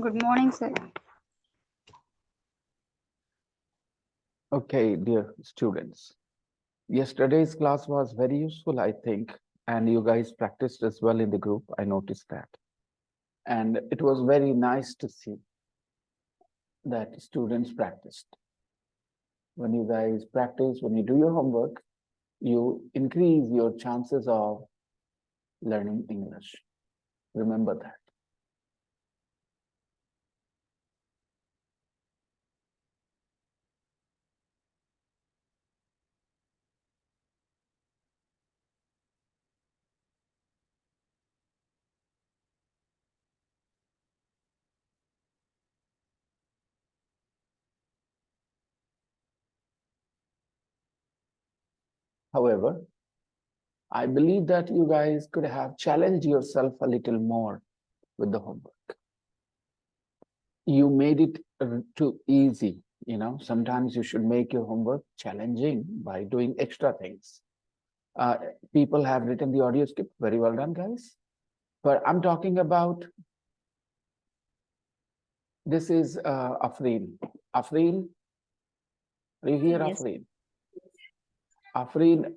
Good morning, sir. Okay, dear students. Yesterday's class was very useful, I think, and you guys practiced as well in the group. I noticed that. And it was very nice to see that students practiced. When you guys practice, when you do your homework, you increase your chances of learning English. Remember that. However, I believe that you guys could have challenged yourself a little more with the homework. You made it too easy. Sometimes you should make your homework challenging by doing extra things. People have written the audio script. Very well done, guys. But I'm talking about, this is Afreen. Afreen, are you here, Yes. Afreen? Afreen,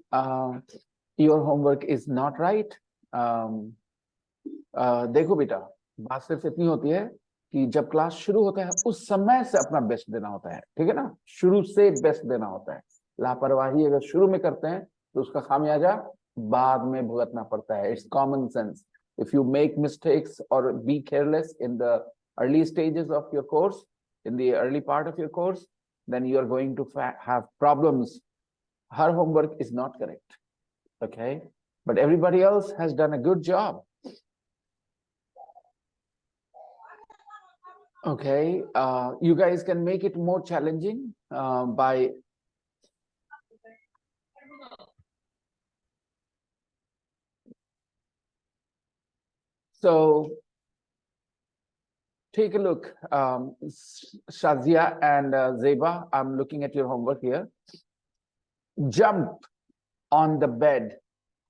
your homework is not right. देखो बेटा, बात सिर्फ इतनी होती है कि जब class शुरू होता है उस समय से अपना बेस्ट देना होता है, ठीक है ना? शुरू से बेस्ट देना होता है. लापरवाही अगर शुरू में करते हैं तो उसका खामियाजा बाद में भुगतना पड़ता है. It's common sense. If you make mistakes or be careless in the early stages of your course, in the early part of your course, then you are going to have problems. Her homework is not correct, okay? But everybody else has done a good job. Okay, you guys can make it more challenging by so take a look, Shazia and Zeba, I'm looking at your homework here. Jump on the bed.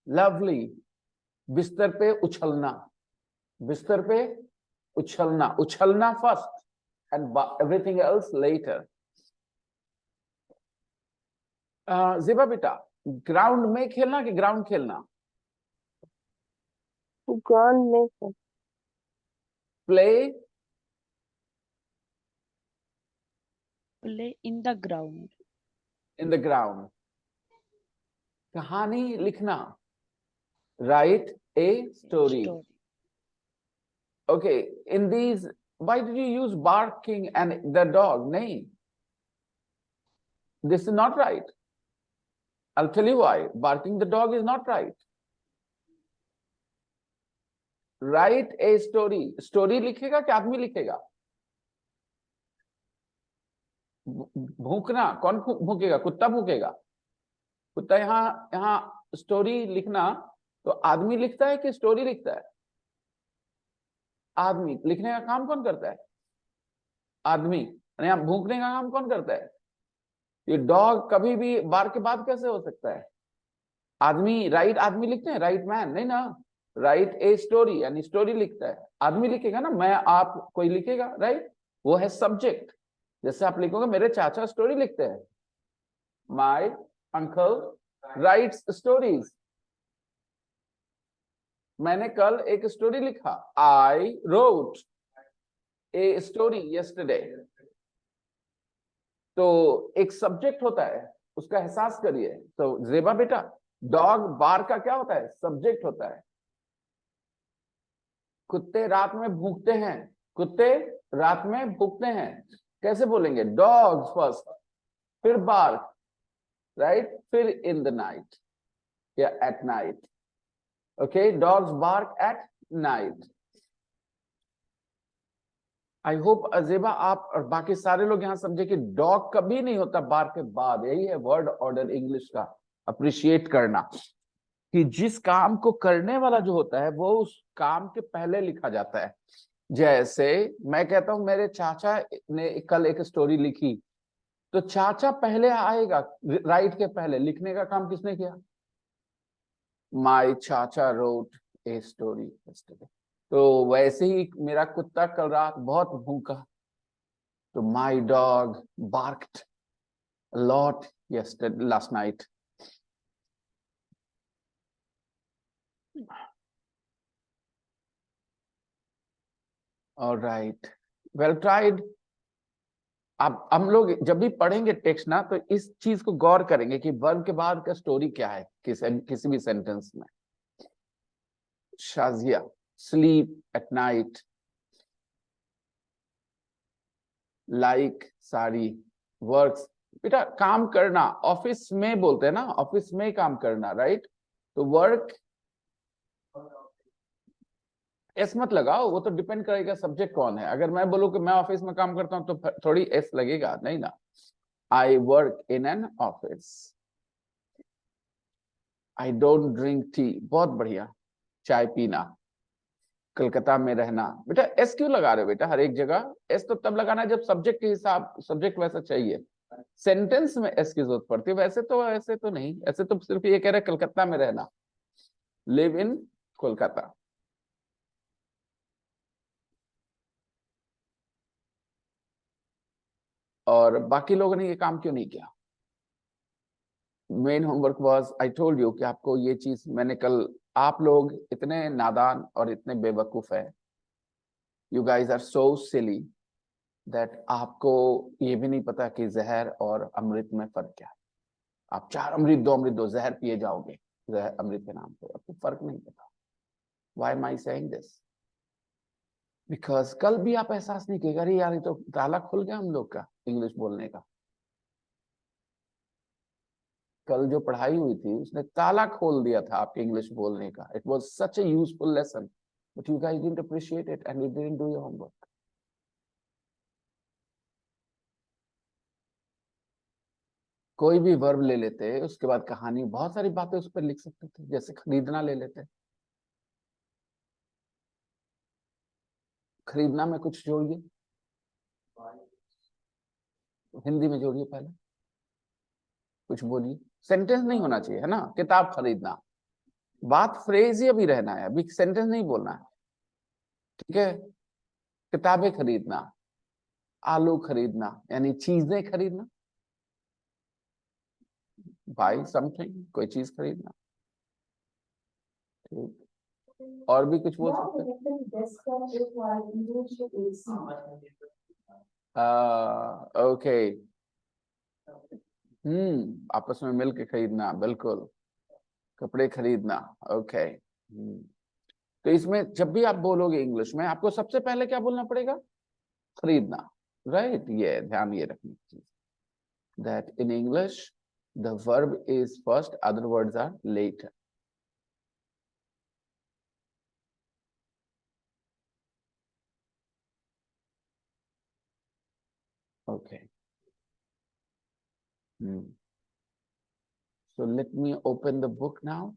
Lovely. बिस्तर पे उछलना. बिस्तर पे उछलना. उछलना first and everything else later. Zeba बेटा, ground में खेलना कि ground खेलना? Ground में sir. Play. Play in the ground. In the ground. कहानी लिखना. Write a story. Okay, in these, why did you use barking and the dog? Nahi. This is not right. I'll tell you why. Barking the dog is not right. Write a story. Story लिखेगा कि आदमी लिखेगा? भूखना, कौन भूखेगा? कुत्ता भूखेगा? कुत्ता यहाँ story लिखना तो आदमी लिखता है कि स्टोरी लिखता है? आदमी. लिखने का काम कौन करता है? आदमी. यहाँ भूखने का काम कौन करता है? ये डॉग कभी भी बार के बाद कैसे हो सकता है? आदमी. राइट आदमी लिखते हैं, राइट मैन नहीं ना. राइट ए स्टोरी यानी स्टोरी लिखता है. आदमी लिखेगा ना, मैं आप कोई लिखेगा, राइट? वो है सब्जेक्ट. जैसे आप लिखोगे मेरे चाचा स्टोरी लिखते हैं. My uncle rights stories. मैंने कल एक स्टोरी लिखा. I wrote a story yesterday. तो एक सब्जेक्ट होता है, उसका एहसास करिए. तो जेबा बेटा, डॉग बार का क्या होता है? सब्जेक्ट होता है. कुत्ते रात में भूखते हैं. कुत्ते रात में भूखते हैं. कैसे बोलेंगे? डॉग्स फर्स्ट, फिर बार्क, राइट? फिर इन द नाइट या at night. Okay, dogs bark at night. I hope अजेबा आप और बाकी सारे लोग यहां समझे कि डॉग कभी नहीं होता बार के बाद. यही है वर्ड ऑर्डर इंग्लिश का. अप्रिशिएट करना कि जिस काम को करने वाला जो होता है वो उस काम के पहले लिखा जाता है. जैसे मैं कहता हूं मेरे चाचा ने कल एक स्टोरी लिखी, तो चाचा पहले आएगा, राइट के पहले. लिखने का काम किसने किया? माय चाचा रोट ए स्टोरी यस्टरडे. तो वैसे ही मेरा कुत्ता कल रात बहुत भूखा, तो my dog barked a lot yesterday last night. All right, well tried. अब हम लोग जब भी पढ़ेंगे टेक्स्ट ना, तो इस चीज को गौर करेंगे कि वर्ब के बाद का स्टोरी क्या है किसी भी सेंटेंस में. Shazia, sleep at night, like sari, works. बेटा काम करना, ऑफिस में बोलते हैं ना, ऑफिस में काम करना, राइट. तो वर्क एस मत लगाओ, वो तो डिपेंड करेगा सब्जेक्ट कौन है. अगर मैं बोलूं कि मैं ऑफिस में काम करता हूं तो थोड़ी एस लगेगा, नहीं ना. I work in an office. I don't drink tea, बहुत बढ़िया, चाय पीना. कलकत्ता में रहना. बेटा एस क्यों लगा रहे हो बेटा हर एक जगह? एस तो तब लगाना है जब सब्जेक्ट के हिसाब, सब्जेक्ट वैसा चाहिए. सेंटेंस में एस की जरूरत पड़ती है, वैसे तो नहीं. ऐसे तो सिर्फ ये कह रहे कलकत्ता में रहना, लिव इन कोलकाता. और बाकी लोगों ने ये काम क्यों नहीं किया? Main homework was, I told you कि आपको ये चीज मैंने कल, आप लोग इतने नादान और इतने बेवकूफ है, you guys are so silly that आपको ये भी नहीं पता कि जहर और अमृत में फर्क क्या है. आप 4 अमृत 2 अमृत 2 जहर पिए जाओगे जहर अमृत के नाम पे, आपको फर्क नहीं पता. Why am I saying this? Because कल भी आप एहसास नहीं किएगा, अरे यार ये तो ताला खुल गया हम लोग का इंग्लिश बोलने का. कल जो पढ़ाई हुई थी उसने ताला खोल दिया था आपके इंग्लिश बोलने का. It was such a useful lesson, but you guys didn't appreciate it and you didn't do your homework. कोई भी वर्ब ले लेते, उसके बाद कहानी, बहुत सारी बातें उस पर लिख सकते थे. जैसे खरीदना ले लेते, खरीदना में कुछ जोड़िए, हिंदी में जोड़िए, पहले कुछ बोलिए. सेंटेंस नहीं होना चाहिए, है ना. किताब खरीदना, बात फ्रेज ही अभी रहना है, अभी सेंटेंस नहीं बोलना है, ठीक है. किताबें खरीदना, आलू खरीदना यानी चीजें खरीदना, बाई समथिंग, कोई चीज खरीदना. ठीक, और भी कुछ बोल सकते हैं. ओके. आपस में मिलके खरीदना, बिल्कुल. कपड़े खरीदना, ओके. तो इसमें जब भी आप बोलोगे इंग्लिश में, आपको सबसे पहले क्या बोलना पड़ेगा? खरीदना, राइट. ये ध्यान ये रखने की चीज, that in English the verb is first, other words are later. Okay. So let me open the book now.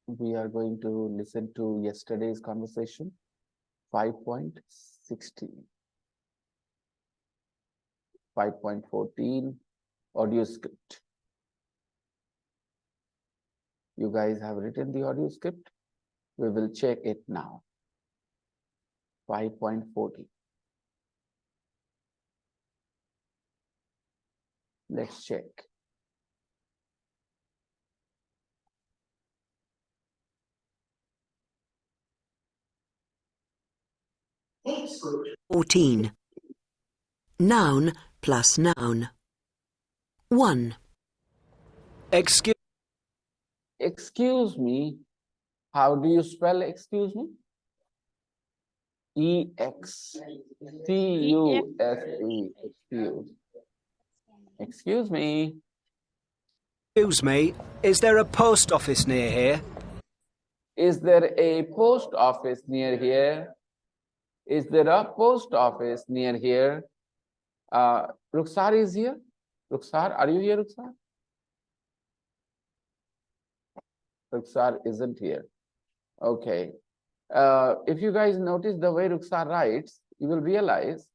We are going to listen to yesterday's conversation, 5.16, 5.14, audio script. You guys have written the audio script. We will check it now. 5.14. Let's check. Age group 14. Noun plus noun. 1. Excuse me. How do you spell excuse me? E-X-C-U-S-E. Excuse. Excuse me. Excuse me, is there a post office near here? Is there a post office near here? Is there a post office near here? Rukhsar is here. Rukhsar, are you here, Rukhsar? Rukhsar isn't here. Okay. If you guys notice the way Rukhsar writes, you will realize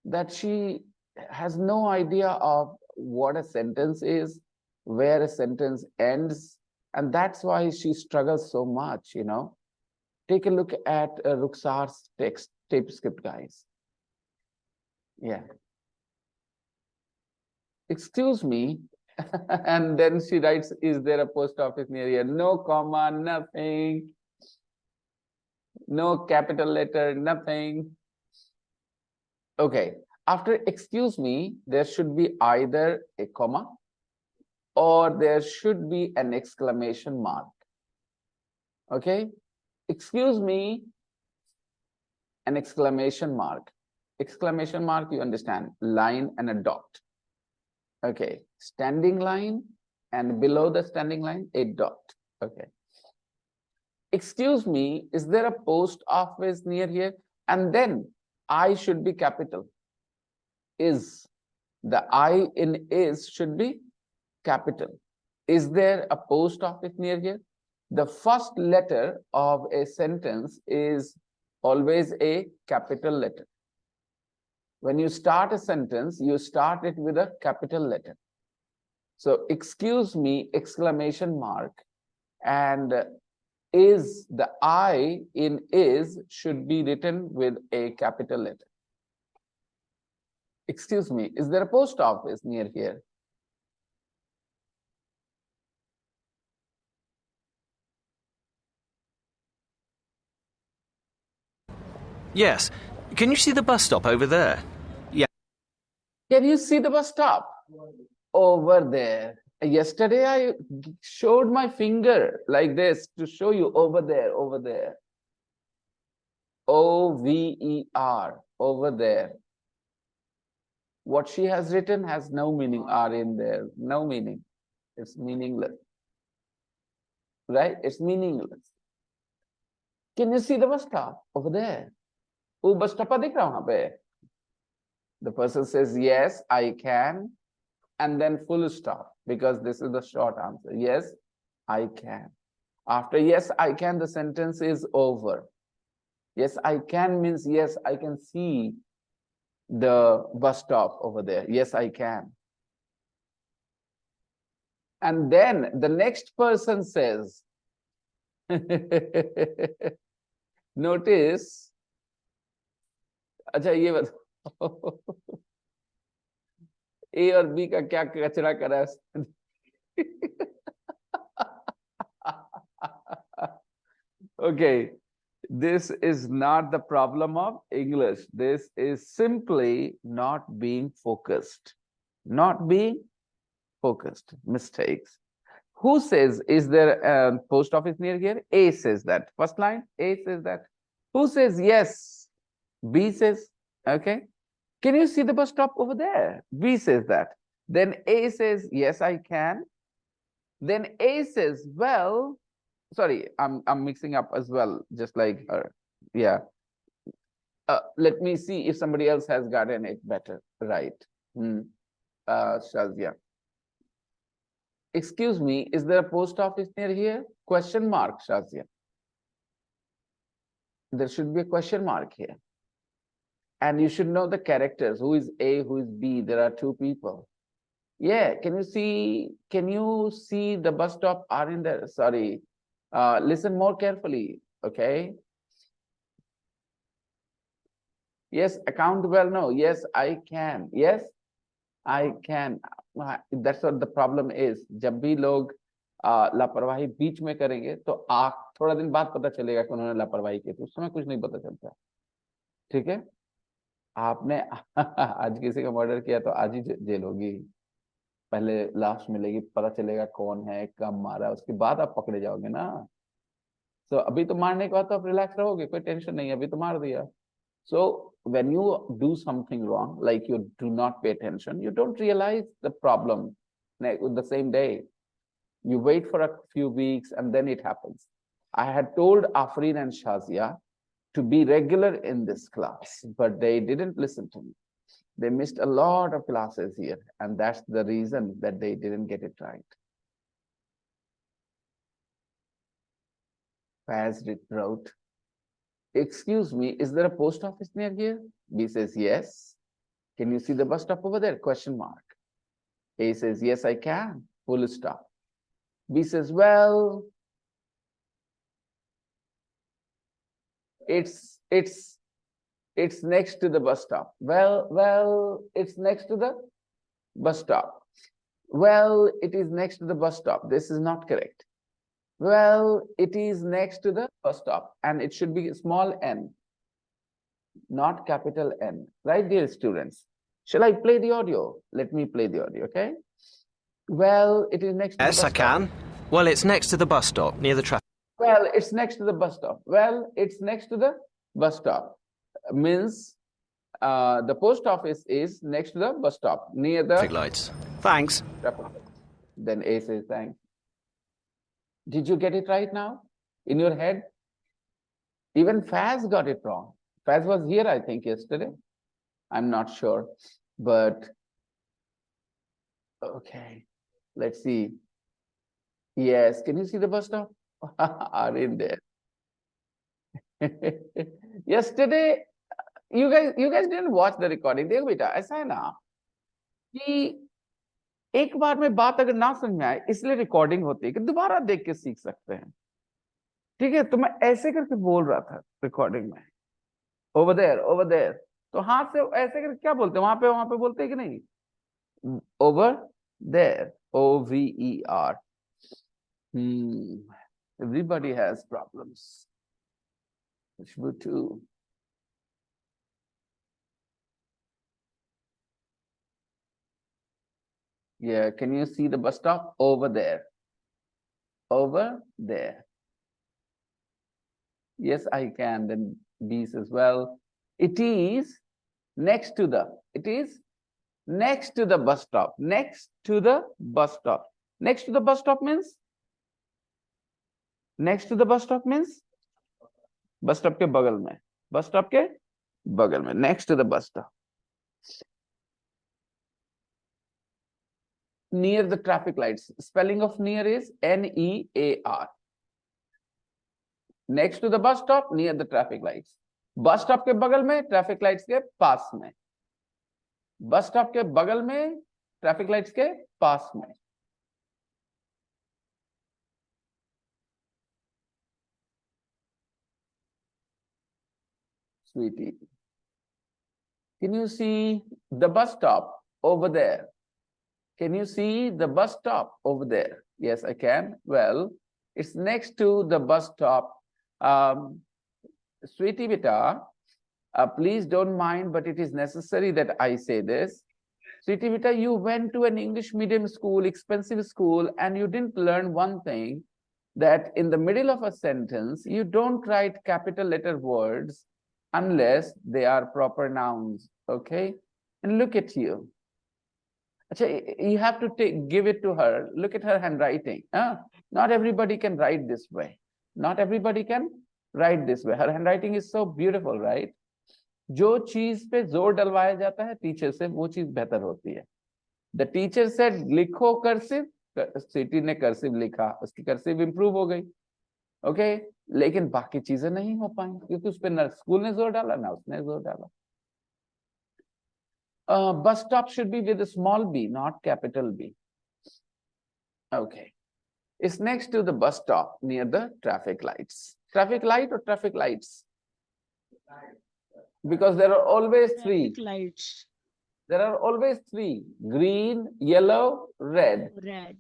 that she has no idea of what a sentence is, where a sentence ends, and that's why she struggles so much, you know. Take a look at Ruxar's text tape script, guys. Yeah. Excuse me. And then she writes, is there a post office near here? No comma, nothing. No capital letter, nothing. Okay. After excuse me, there should be either a comma or there should be an exclamation mark. Okay. Excuse me, an exclamation mark. Exclamation mark, you understand, line and a dot. Okay, standing line and below the standing line, a dot. Okay. Excuse me, is there a post office near here? And then I should be capital. Is. The I in is should be capital. Is there a post office near here? The first letter of a sentence is always a capital letter. When you start a sentence, you start it with a capital letter. So, excuse me, exclamation mark, and is, the I in is should be written with a capital letter. Excuse me, is there a post office near here? Yes. Can you see the bus stop over there? Yeah. Can you see the bus stop? Over there. Yesterday, I showed my finger like this to show you over there, over there. O-V-E-R, over there. What she has written has no meaning, R in there, no meaning. It's meaningless. Right? It's meaningless. Can you see the bus stop over there? Oh, bus stop dikh raha wahan pe? The person says, yes, I can. And then full stop, because this is the short answer. Yes, I can. After yes, I can, the sentence is over. Yes, I can means yes, I can see the bus stop over there. Yes, I can. And then the next person says, notice, अच्छा ये बताओ ए और B का क्या कचरा करा है Okay, this is not the problem of English. This is simply not being focused. Not being focused. Mistakes. Who says, is there a post office near here? A says that. First line, A says that. Who says yes? B says, okay. Can you see the bus stop over there? B says that. Then A says, yes, I can. Then A says, well, sorry, I'm mixing up as well, just like her. Yeah. Let me see if somebody else has gotten it better. Right. Shazia. Excuse me, is there a post office near here? Question mark, Shazia. There should be a question mark here. And you should know the characters. Who is A, who is B? There are two people. Yeah, can you see the bus stop are in there? Sorry. Listen more carefully, okay? Yes, account well, no. Yes, I can. Yes, I can. That's what the problem is. जब भी लोग लापरवाही बीच में करेंगे तो थोड़ा दिन बाद पता चलेगा कि उन्होंने लापरवाही की थी, उस समय कुछ नहीं पता चलता। ठीक है, आपने आज किसी का मर्डर किया तो आज ही जेल होगी, पहले लाश मिलेगी, पता चलेगा कौन है, कब मारा, उसके बाद आप पकड़े जाओगे ना। तो अभी तो मारने के बाद तो आप रिलैक्स रहोगे, कोई टेंशन नहीं, अभी तो मार दिया। So when you do something wrong, like you do not pay attention, you don't realize the problem with the same day. You wait for a few weeks and then it happens. I had told Afreen and Shazia to be regular in this class, but they didn't listen to me. They missed a lot of classes here, and that's the reason that they didn't get it right. Faz wrote, excuse me, is there a post office near here? B says yes. Can you see the bus stop over there? Question mark. A says, yes, I can. Full stop. B says, well, it's next to the bus stop. Well, it's next to the bus stop. Well, it is next to the bus stop. This is not correct. Well, it is next to the bus stop, and it should be small n, not capital N. Right, dear students? Shall I play the audio? Let me play the audio, okay? Well, it is next to the Yes, bus I stop. can. Well, it's next to the bus stop, near the traffic. Well, it's next to the bus stop. Well, it's next to the bus stop. Means the post office is next to the bus stop, near the lights. Thanks. traffic light. Then A says, thanks. Did you get it right now? In your head? Even Faz got it wrong. Faz was here, I think, yesterday. I'm not sure. But, okay. Let's see. Yes, can you see the bus stop? Are in there. Yesterday, you guys didn't watch the recording. देखो बेटा, ऐसा है ना कि एक बार में बात अगर ना समझ में आए, इसलिए रिकॉर्डिंग होती है कि दोबारा देख के सीख सकते हैं. ठीक है, तो मैं ऐसे करके बोल रहा था रिकॉर्डिंग में, ओवर देयर, तो हाथ से ऐसे करके क्या बोलते हैं, वहां पे बोलते हैं कि नहीं, over there, OVER. Everybody has problems. Ishbu too. Yeah, can you see the bus stop? Over there. Over there. Yes, I can. Then B says, well, it is next to the bus stop. Next to the bus stop. Next to the bus stop means? Next to the bus stop means? Bus stop के बगल में. Bus stop के बगल में. Next to the bus stop. Near the traffic lights. Spelling of near is NEAR. Next to the bus stop, near the traffic lights. Bus stop के बगल में, traffic lights के पास में. Bus stop के बगल में, traffic lights के पास में. Sweetie, can you see the bus stop over there? Can you see the bus stop over there? Yes, I can. Well, it's next to the bus stop. Sweetie beta, please don't mind, but it is necessary that I say this. Sweetie beta, you went to an English medium school, expensive school, and you didn't learn one thing, that in the middle of a sentence, you don't write capital letter words unless they are proper nouns, okay? And look at you. You have to give it to her. Look at her handwriting. Not everybody can write this way. Not everybody can write this way. Her handwriting is so beautiful, right? जो चीज पे जोर डलवाया जाता है teacher से, वो चीज बेहतर होती है. The teacher said लिखो कर्सिव, सिटी ने कर्सिव लिखा, उसकी कर्सिव इंप्रूव हो गई. ओके, लेकिन बाकी चीजें नहीं हो पाई क्योंकि उस पे ना स्कूल ने जोर डाला ना उसने जोर डाला. Bus stop should be with a small b, not capital B. Okay. It's next to the bus stop near the traffic lights. Traffic light or traffic lights? Because there are always three. Traffic lights. There are always three: green, yellow, red. Red.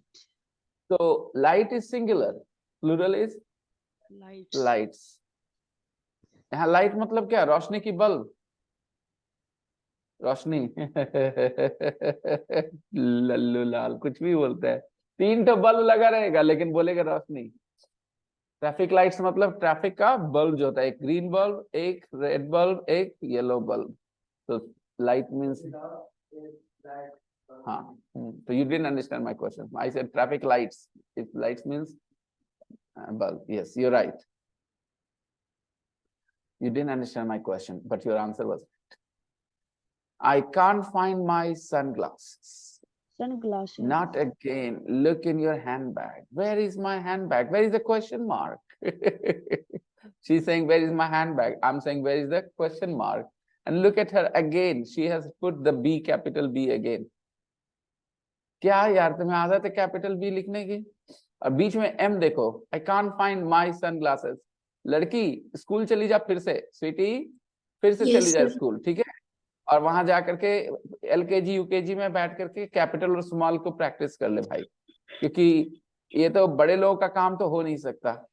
So light is singular, plural is Lights. lights. यहाँ light मतलब क्या? रोशनी की bulb. रोशनी लल्लू लाल कुछ भी बोलता है. 3 तो bulb लगा रहेगा लेकिन बोलेगा रोशनी. ट्रैफिक लाइट्स मतलब ट्रैफिक का बल्ब जो होता है, एक ग्रीन बल्ब, एक रेड बल्ब, एक येलो बल्ब. तो लाइट मींस, हाँ. So you didn't understand my question. I said traffic lights. If lights means bulb. Yes, you're right. You didn't understand my question, but your answer was right. I can't find my sunglasses. Sunglasses. Not again. Look in your handbag. Where is my handbag? Where is the question mark? She's saying, where is my handbag? I'm saying, where is the question mark? And look at her again. She has put the B, capital B again. क्या यार तुम्हें आदत है capital B लिखने की? और बीच में एम देखो, I can't find my sunglasses. लड़की स्कूल चली जा फिर से स्वीटी, फिर से चली Yes, जा sir. स्कूल, ठीक है? और वहां जा करके एलकेजी यूकेजी में बैठ करके कैपिटल और स्मॉल को प्रैक्टिस कर ले भाई, क्योंकि ये तो बड़े लोगों का काम तो हो नहीं सकता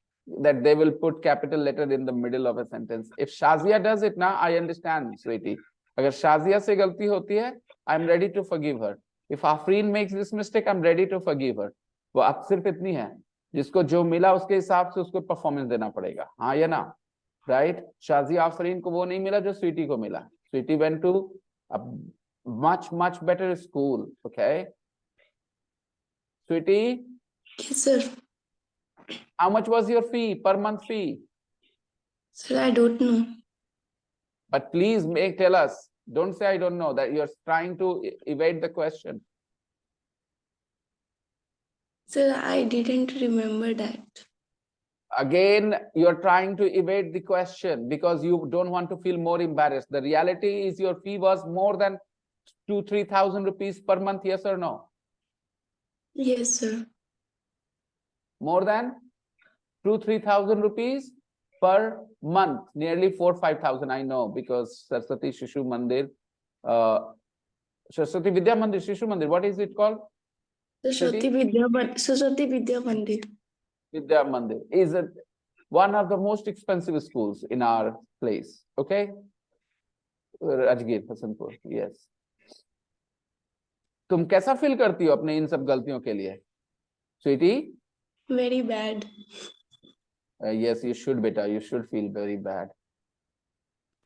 that they will put capital letter in the middle of a sentence. If Shazia does it now, I understand, sweetie. अगर शाजिया से गलती होती है, I'm ready to forgive her. If Afreen makes this mistake, I'm ready to forgive her. वो अब सिर्फ इतनी है, जिसको जो मिला उसके हिसाब से उसको परफॉर्मेंस देना पड़ेगा, हाँ या ना? राइट? शाजिया आफरीन को वो नहीं मिला जो स्वीटी को मिला. Sweety went to a much better school. Okay, sweetie, Yes, sir. how much was your fee, per month fee? Sir, I don't know. But please tell us. Don't say I don't know, that you're trying to evade the question. Sir, I didn't remember that. Again, you're trying to evade the question because you don't want to feel more embarrassed. The reality is your fee was more than 2,000-3,000 rupees per month, yes or no? Yes, sir. More than 2,000-3,000 rupees per month, nearly 4,000-5,000. I know, because Saraswati Shishu Mandir, Saraswati Vidya Mandir, Shishu Mandir, what is it called? Saraswati Vidya Mandir. Vidya Mandir is one of the most expensive schools in our place. Okay, Rajgir, Hasanpur. Yes. तुम कैसा feel करती हो अपने इन सब गलतियों के लिए, Sweety? Very bad. Yes, you should, beta. You should feel very bad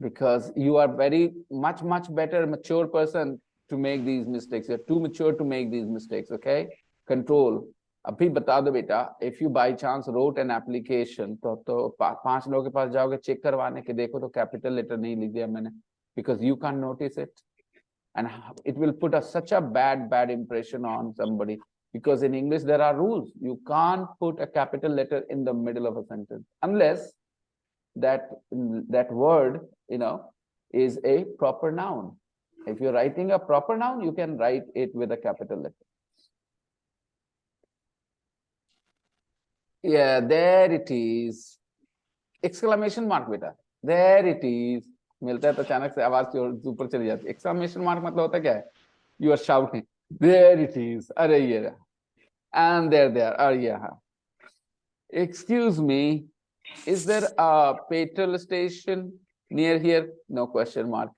because you are very much better, mature person to make these mistakes. You're too mature to make these mistakes. Okay, control. अभी बता दो बेटा, if you by chance wrote an application, तो 5 लोगों के पास जाओगे check करवाने के, देखो तो कैपिटल लेटर नहीं लिख दिया मैंने, because you can't notice it, and it will put such a bad impression on somebody. Because in English there are rules. You can't put a capital letter in the middle of a sentence unless that word, is a proper noun. If you're writing a proper noun, you can write it with a capital letter. Yeah, there it is. Exclamation mark, beta. There it is. मिलता है तो अचानक से आवाज ऊपर चली जाती है. Exclamation mark मतलब होता क्या है? You are shouting. There it is. अरे ये रहा. And there. अरे यहाँ. Excuse me. Is there a petrol station near here? No question mark.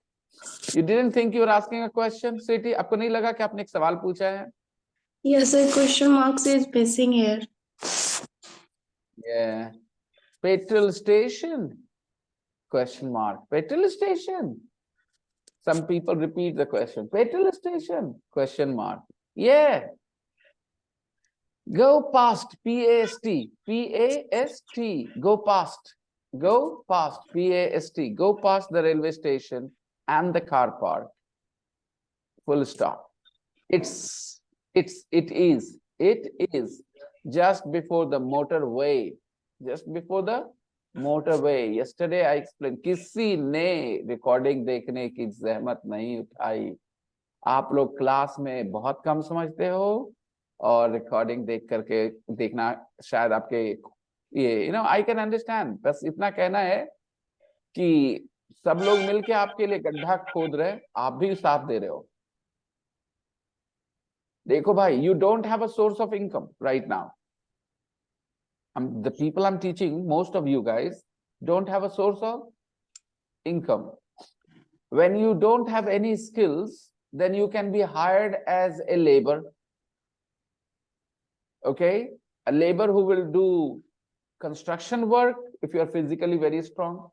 You didn't think you were asking a question, sweetie? आपको नहीं लगा कि आपने एक सवाल पूछा है? Yes, sir. Question marks is missing here. Yeah. Petrol station? Question mark. Petrol station? Some people repeat the question. Petrol station? Question mark. Yeah. Go past. P-A-S-T. P-A-S-T. Go past. Go past. P-A-S-T. Go past the railway station and the car park. Full stop. It is just before the motorway. Just before the motorway. Yesterday I explained. किसी ने recording देखने की जहमत नहीं उठाई. आप लोग class में बहुत कम समझते हो और रिकॉर्डिंग देख करके देखना शायद आपके ये आई कैन अंडरस्टैंड. बस इतना कहना है कि सब लोग मिलके आपके लिए गड्ढा खोद रहे, आप भी साथ दे रहे हो. देखो भाई, you don't have a source of income right now. The people I'm teaching, most of you guys don't have a source of income. When you don't have any skills, then you can be hired as a labor. Okay, a labor who will do construction work if you are physically very strong.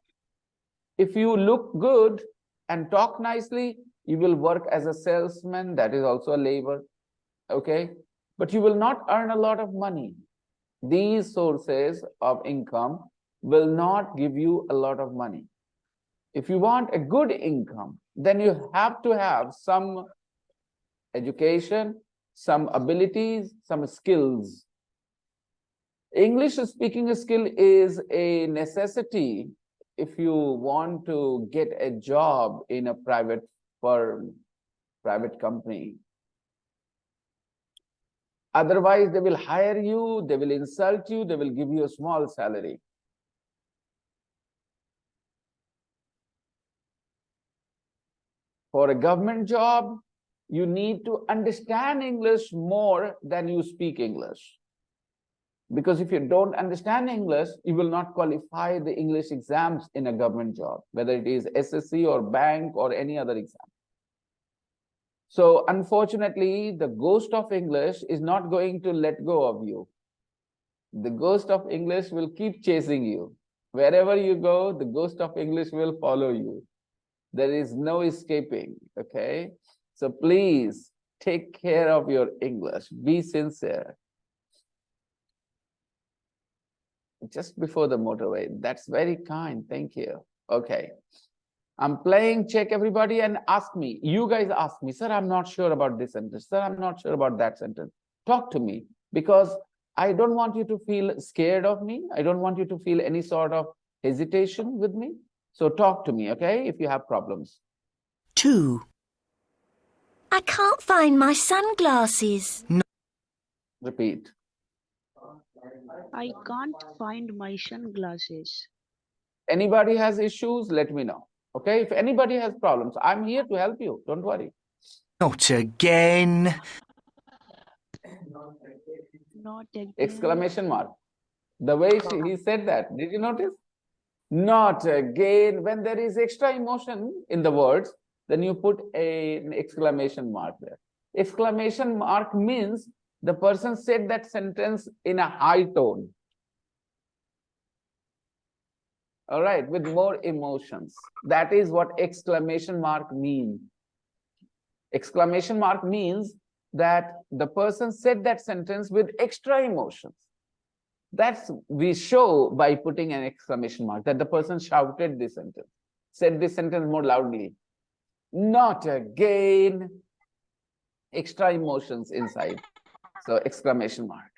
If you look good and talk nicely, you will work as a salesman. That is also a labor. Okay, but you will not earn a lot of money. These sources of income will not give you a lot of money. If you want a good income, then you have to have some education, some abilities, some skills. English speaking skill is a necessity if you want to get a job in a private firm, private company. Otherwise, they will hire you, they will insult you, they will give you a small salary. For a government job, you need to understand English more than you speak English. Because if you don't understand English, you will not qualify the English exams in a government job, whether it is SSC or bank or any other exam. So unfortunately, the ghost of English is not going to let go of you. The ghost of English will keep chasing you. Wherever you go, the ghost of English will follow you. There is no escaping, okay? So please take care of your English. Be sincere. Just before the motorway. That's very kind. Thank you. Okay. I'm playing check everybody and ask me. You guys ask me, sir, I'm not sure about this sentence. Sir, I'm not sure about that sentence. Talk to me because I don't want you to feel scared of me. I don't want you to feel any sort of hesitation with me. So talk to me, okay, if you have problems. 2. I can't find my sunglasses. Repeat. I can't find my sunglasses. Anybody has issues, let me know. Okay, if anybody has problems, I'm here to help you. Don't worry. Not again. Not again. Exclamation mark. The way he said that, did you notice? Not again. When there is extra emotion in the words, then you put an exclamation mark there. Exclamation mark means the person said that sentence in a high tone. All right, with more emotions. That is what exclamation mark means. Exclamation mark means that the person said that sentence with extra emotions. That's we show by putting an exclamation mark that the person shouted this sentence, said this sentence more loudly. Not again. Extra emotions inside. So exclamation mark.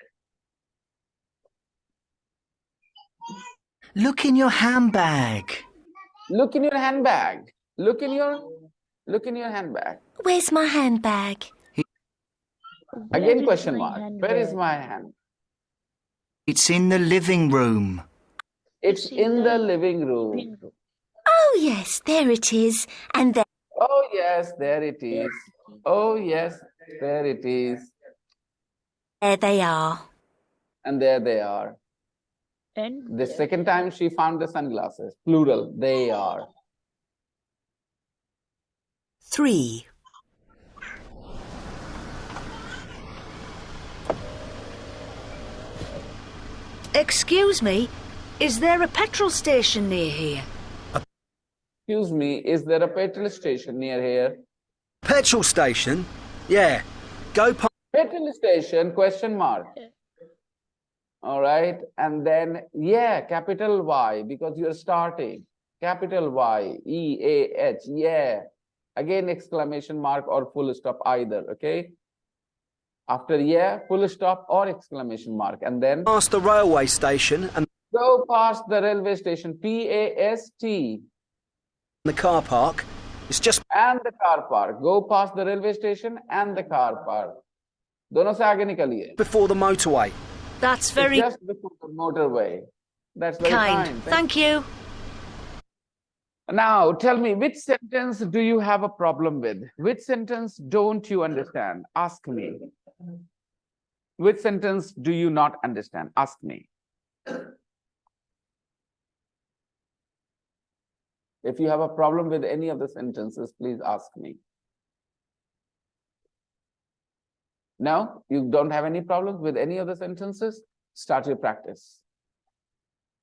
Look in your handbag. Look in your handbag. Look in your handbag. Where's my handbag? Where Again is question my mark. handbag? Where is my hand? It's in the living room. It's in the living room. living room. Oh, yes, there it is. And there. Oh yes, there it is. Oh yes, there it is. There they are. And there they are. And The second time she found the sunglasses. Plural, they are. 3. Excuse me, is there a petrol station near here? Excuse me, is there a petrol station near here? Petrol station? Yeah. Go past. Petrol station, question mark. All right, and then, yeah, capital Y, because you're starting. Capital Y, E-A-H, yeah. Again, exclamation mark or full stop either, okay? After yeah, full stop or exclamation mark. And then Past the railway station and go past the railway station, P-A-S-T. the car park. It's just And the car park. Go past the railway station and the car park. दोनों से आगे निकलिए. before the motorway. That's It's very just before the motorway. That's very kind. kind. Thank you. Now, tell me, which sentence do you have a problem with? Which sentence don't you understand? Ask me. Which sentence do you not understand? Ask me. If you have a problem with any of the sentences, please ask me. No, you don't have any problems with any of the sentences? Start your practice.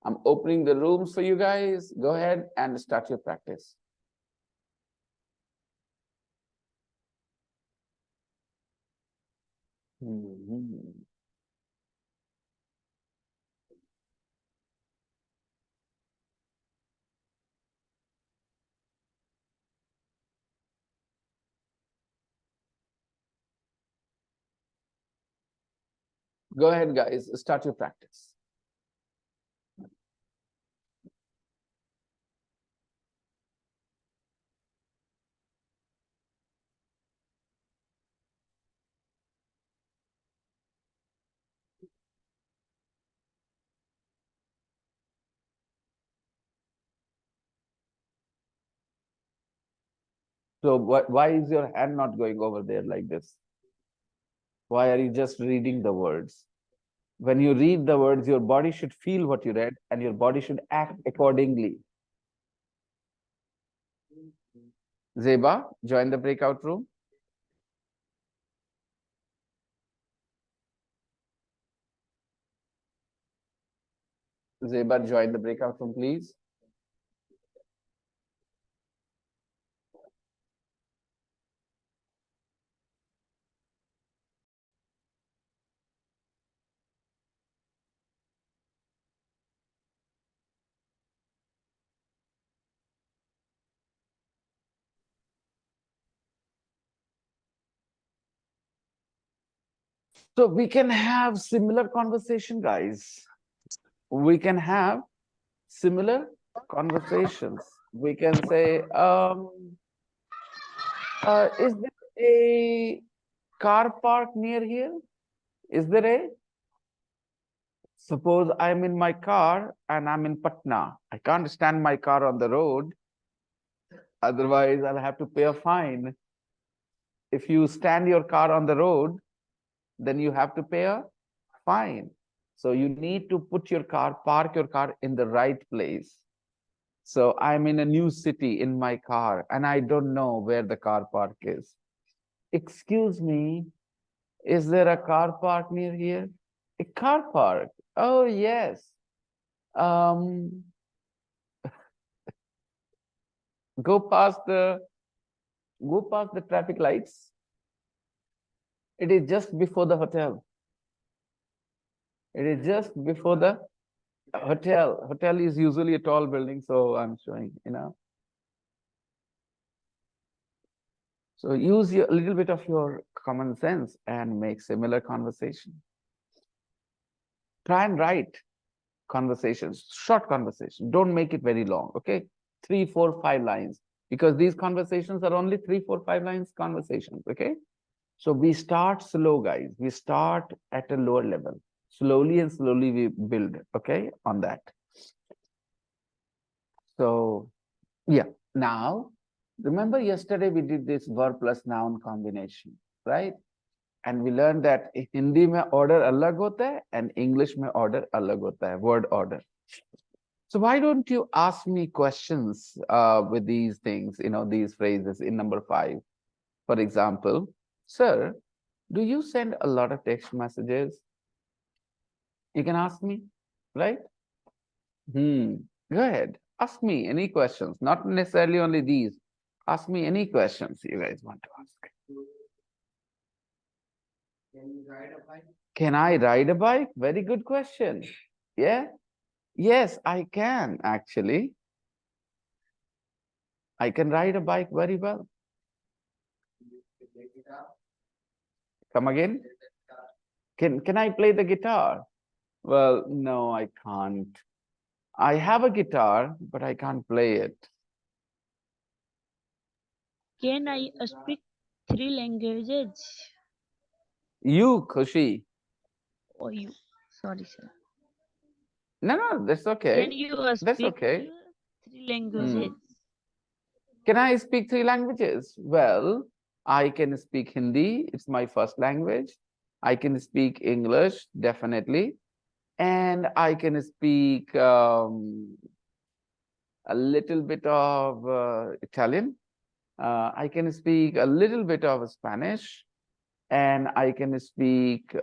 I'm opening the rooms for you guys. Go ahead and start your practice. Mhm. Go ahead, guys. Start your practice. So why is your hand not going over there like this? Why are you just reading the words? When you read the words, your body should feel what you read and your body should act accordingly. Zeba, join the breakout room. Zeba, join the breakout room, please. So we can have similar conversation, guys. We can have similar conversations. We can say, is there a car park near here? Is there a? Suppose I'm in my car and I'm in Patna. I can't stand my car on the road. Otherwise, I'll have to pay a fine. If you stand your car on the road, then you have to pay a fine. So you need to put your car, park your car in the right place. So I'm in a new city in my car and I don't know where the car park is. Excuse me, is there a car park near here? A car park? Oh, yes. Um, go past the traffic lights. It is just before the hotel. It is just before the hotel. Hotel is usually a tall building, so I'm showing, So use a little bit of your common sense and make similar conversation. Try and write conversations, short conversation. Don't make it very long, okay? 3, 4, 5 lines, because these conversations are only 3, 4, 5 lines conversations, okay? So we start slow, guys. We start at a lower level. Slowly and slowly we build, okay, on that. So, yeah. Now, remember yesterday we did this verb plus noun combination, right? And we learned that Hindi mein order alag hota hai and English mein order alag hota hai, word order. So why don't you ask me questions with these things, these phrases in number 5? For example, sir, do you send a lot of text messages? You can ask me, right? Go ahead. Ask me any questions, not necessarily only these. Ask me any questions you guys want to ask. Can I ride a bike? Very good question. Yeah? Yes, I can actually. I can ride a bike very well. Come again? Can I play the guitar? Well, no, I can't. I have a guitar, but I can't play it. Can I speak 3 languages? You, Khushi. Or you? Sorry, sir. No, that's okay. Can you That's speak okay. 3 languages? Can I speak 3 languages? Well, I can speak Hindi. It's my first language. I can speak English, definitely. And I can speak a little bit of Italian. I can speak a little bit of Spanish. And I can speak,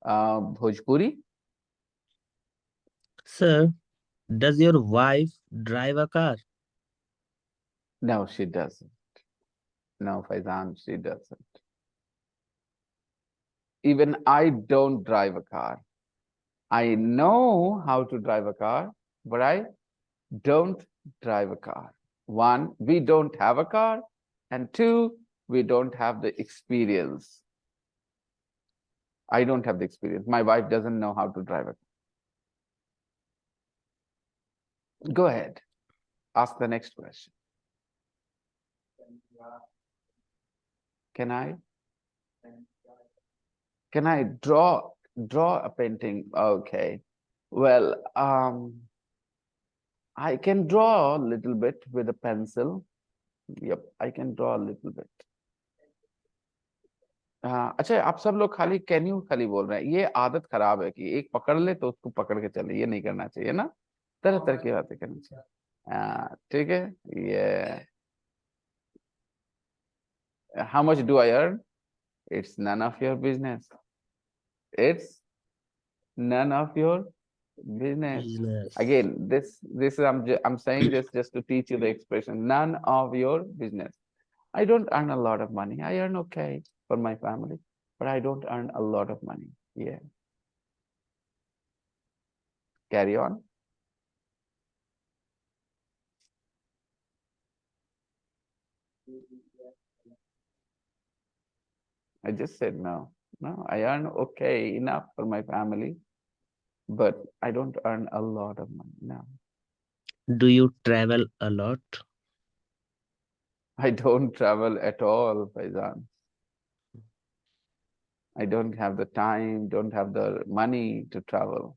Bhojpuri. Sir, does your wife drive a car? No, she doesn't. No, Faizan, she doesn't. Even I don't drive a car. I know how to drive a car, but I don't drive a car. 1, we don't have a car. And 2, we don't have the experience. I don't have the experience. My wife doesn't know how to drive a car. Go ahead. Ask the next question. Can I draw a painting? Okay. Well, I can draw a little bit with a pencil. Yep, I can draw a little bit. अच्छा, आप सब लोग खाली can you खाली बोल रहे हैं। ये आदत खराब है कि एक पकड़ ले तो उसको पकड़ के चले, ये नहीं करना चाहिए ना, तरह तरह की बातें करनी चाहिए। ठीक है। ये how much do I earn? It's none of your business. It's none of your business. Business. Again, this I'm saying this just to teach you the expression, none of your business. I don't earn a lot of money. I earn okay for my family, but I don't earn a lot of money. Yeah. Carry on. I just said no. No, I earn okay enough for my family, but I don't earn a lot of money. No, Do you travel a lot? I don't travel at all, Faizan. I don't have the time, don't have the money to travel.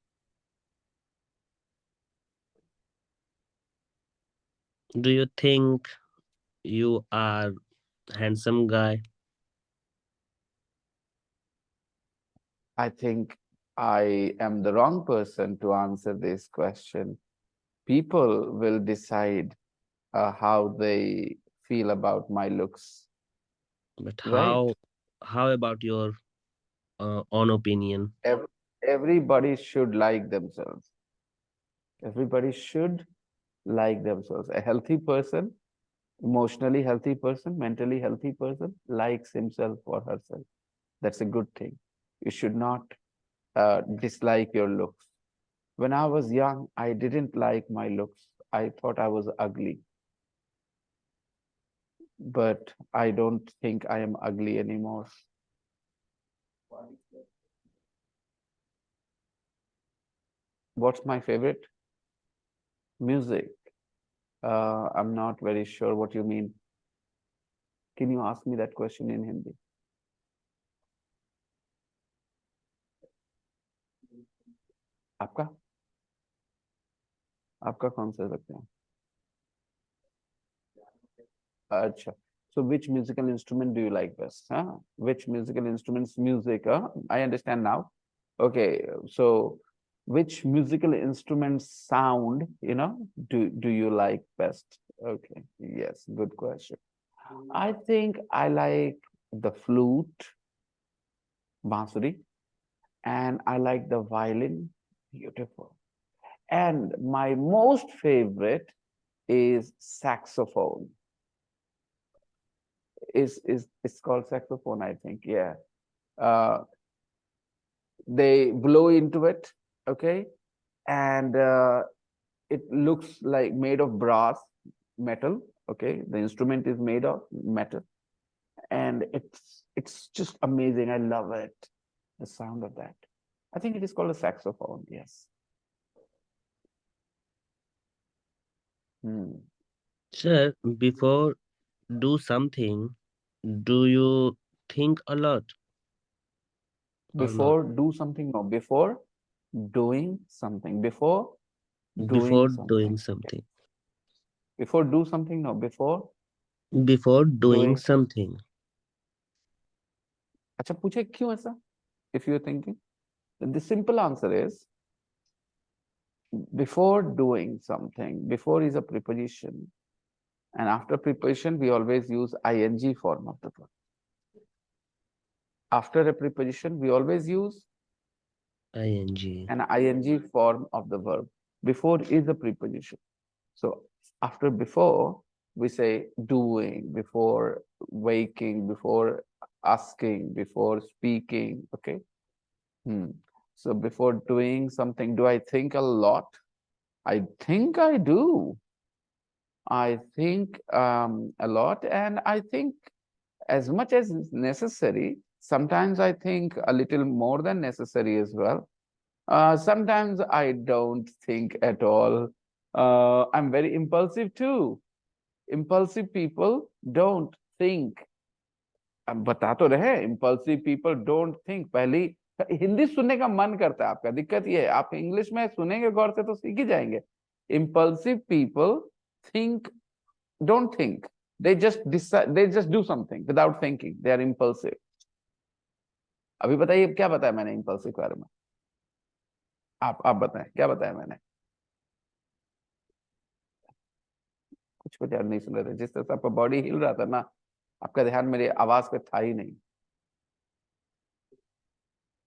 Do you think you are handsome guy? I think I am the wrong person to answer this question. People will decide how they feel about my looks, But right? how about your own opinion? Everybody should like themselves. Everybody should like themselves. A healthy person, emotionally healthy person, mentally healthy person likes himself or herself. That's a good thing. You should not dislike your looks. When I was young, I didn't like my looks. I thought I was ugly. But I don't think I am ugly anymore. What's my favorite? Music. I'm not very sure what you mean. Can you ask me that question in Hindi? आपका आपका कौन सा लगता है? अच्छा. So which musical instrument do you like best? Huh? Which musical instruments music? Huh? I understand now. Okay, so which musical instrument sound, do you like best? Okay, yes, good question. I think I like the flute, bansuri, and I like the violin. Beautiful. And my most favorite is saxophone. It's called saxophone, I think. Yeah. They blow into it, okay, and it looks like made of brass, metal. Okay, the instrument is made of metal, and it's just amazing. I love it, the sound of that. I think it is called a saxophone. Yes. Sir, before do something, do you think a lot or not? Before do something, no. Before doing something. Before Before doing doing something. Okay. something. Before do something, no. Before Before doing doing something. something. अच्छा, पूछे क्यों ऐसा? If you're thinking, the simple answer is before doing something. Before is a preposition, and after preposition we always use ing form of the verb. After a preposition we always use ing. an ing form of the verb. Before is a preposition, so after before we say doing, before waking, before asking, before speaking. Okay. So before doing something, do I think a lot? I think I do. I think a lot, and I think as much as is necessary. Sometimes I think a little more than necessary as well. Sometimes I don't think at all. I'm very impulsive too. Impulsive people don't think. अब बता तो रहे, impulsive people don't think. पहली हिंदी सुनने का मन करता है आपका, दिक्कत ये है आप इंग्लिश में सुनेंगे गौर से तो सीख ही जाएंगे, Impulsive people don't think. They just decide, they just do something without thinking. They are impulsive. अभी बताइए क्या बताया मैंने impulsive के बारे में? आप बताएं क्या बताया मैंने? कुछ याद नहीं सुन रहे थे. जिस तरह से आपका बॉडी हिल रहा था ना, आपका ध्यान मेरी आवाज पे था ही नहीं.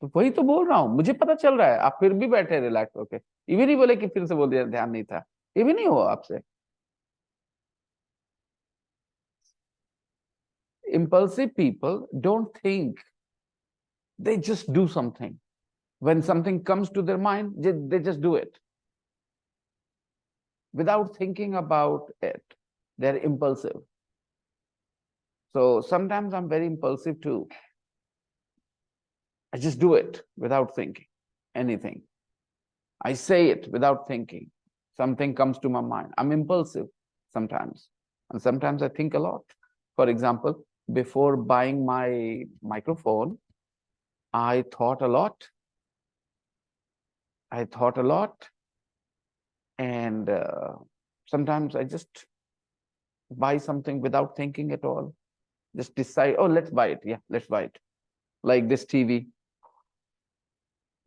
तो वही तो बोल रहा हूं, मुझे पता चल रहा है. आप फिर भी बैठे रिलैक्स होके. ये भी नहीं बोले कि फिर से बोल दिया ध्यान नहीं था. ये भी नहीं हुआ आपसे. Impulsive people don't think. They just do something. When something comes to their mind, they just do it without thinking about it. They're impulsive. So sometimes I'm very impulsive too. I just do it without thinking anything. I say it without thinking. Something comes to my mind. I'm impulsive sometimes. And sometimes I think a lot. For example, before buying my microphone, I thought a lot. And sometimes I just buy something without thinking at all. Just decide, oh, let's buy it. Yeah, let's buy it. Like this TV.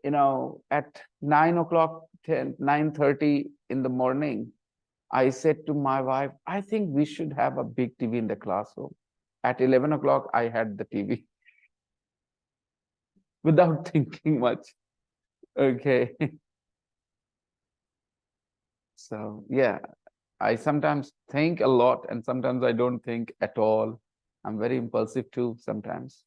At 9 o'clock, 9:30 in the morning, I said to my wife, I think we should have a big TV in the classroom. At 11 o'clock, I had the TV without thinking much. Okay. So, yeah, I sometimes think a lot and sometimes I don't think at all. I'm very impulsive too sometimes.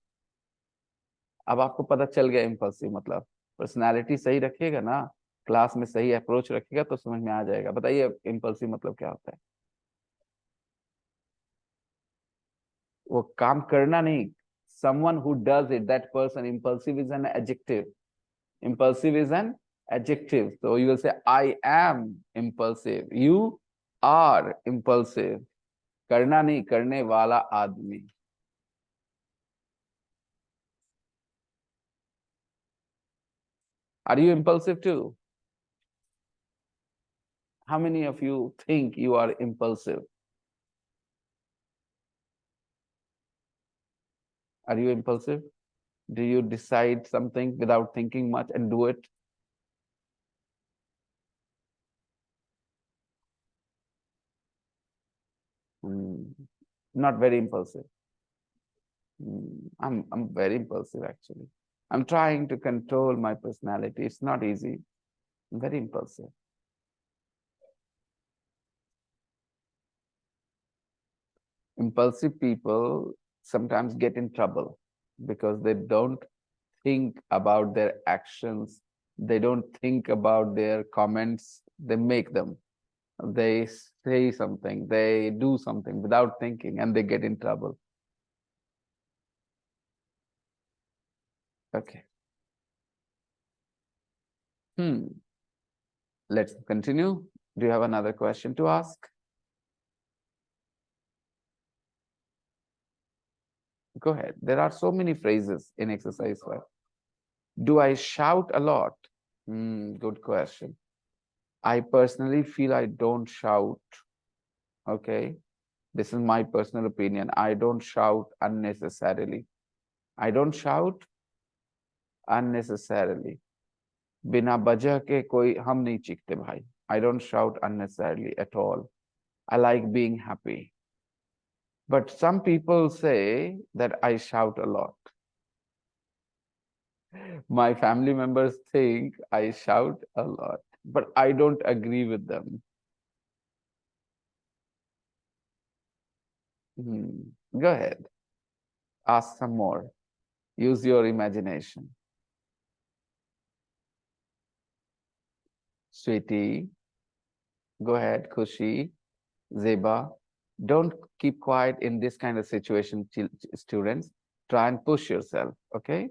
अब आपको पता चल गया impulsive मतलब. Personality सही रखिएगा ना, class में सही अप्रोच रखिएगा तो समझ में आ जाएगा. बताइए impulsive मतलब क्या होता है? वो काम करना नहीं. Someone who does it, that person. Impulsive is an adjective. Impulsive is an adjective. So you will say, I am impulsive. You are impulsive. करना नहीं, करने वाला आदमी. Are you impulsive too? How many of you think you are impulsive? Are you impulsive? Do you decide something without thinking much and do it? Not very impulsive. I'm very impulsive actually. I'm trying to control my personality. It's not easy. I'm very impulsive. Impulsive people sometimes get in trouble because they don't think about their actions. They don't think about their comments. They make them. They say something, they do something without thinking and they get in trouble. Okay. Let's continue. Do you have another question to ask? Go ahead. There are so many phrases in exercise 5. Do I shout a lot? Good question. I personally feel I don't shout. Okay. This is my personal opinion. I don't shout unnecessarily. I don't shout unnecessarily. बिना वजह के कोई हम नहीं चीखते भाई. I don't shout unnecessarily at all. I like being happy. But some people say that I shout a lot. My family members think I shout a lot, but I don't agree with them. Go ahead. Ask some more. Use your imagination. Sweetie, go ahead. Khushi, Zeba, don't keep quiet in this kind of situation, students. Try and push yourself, okay?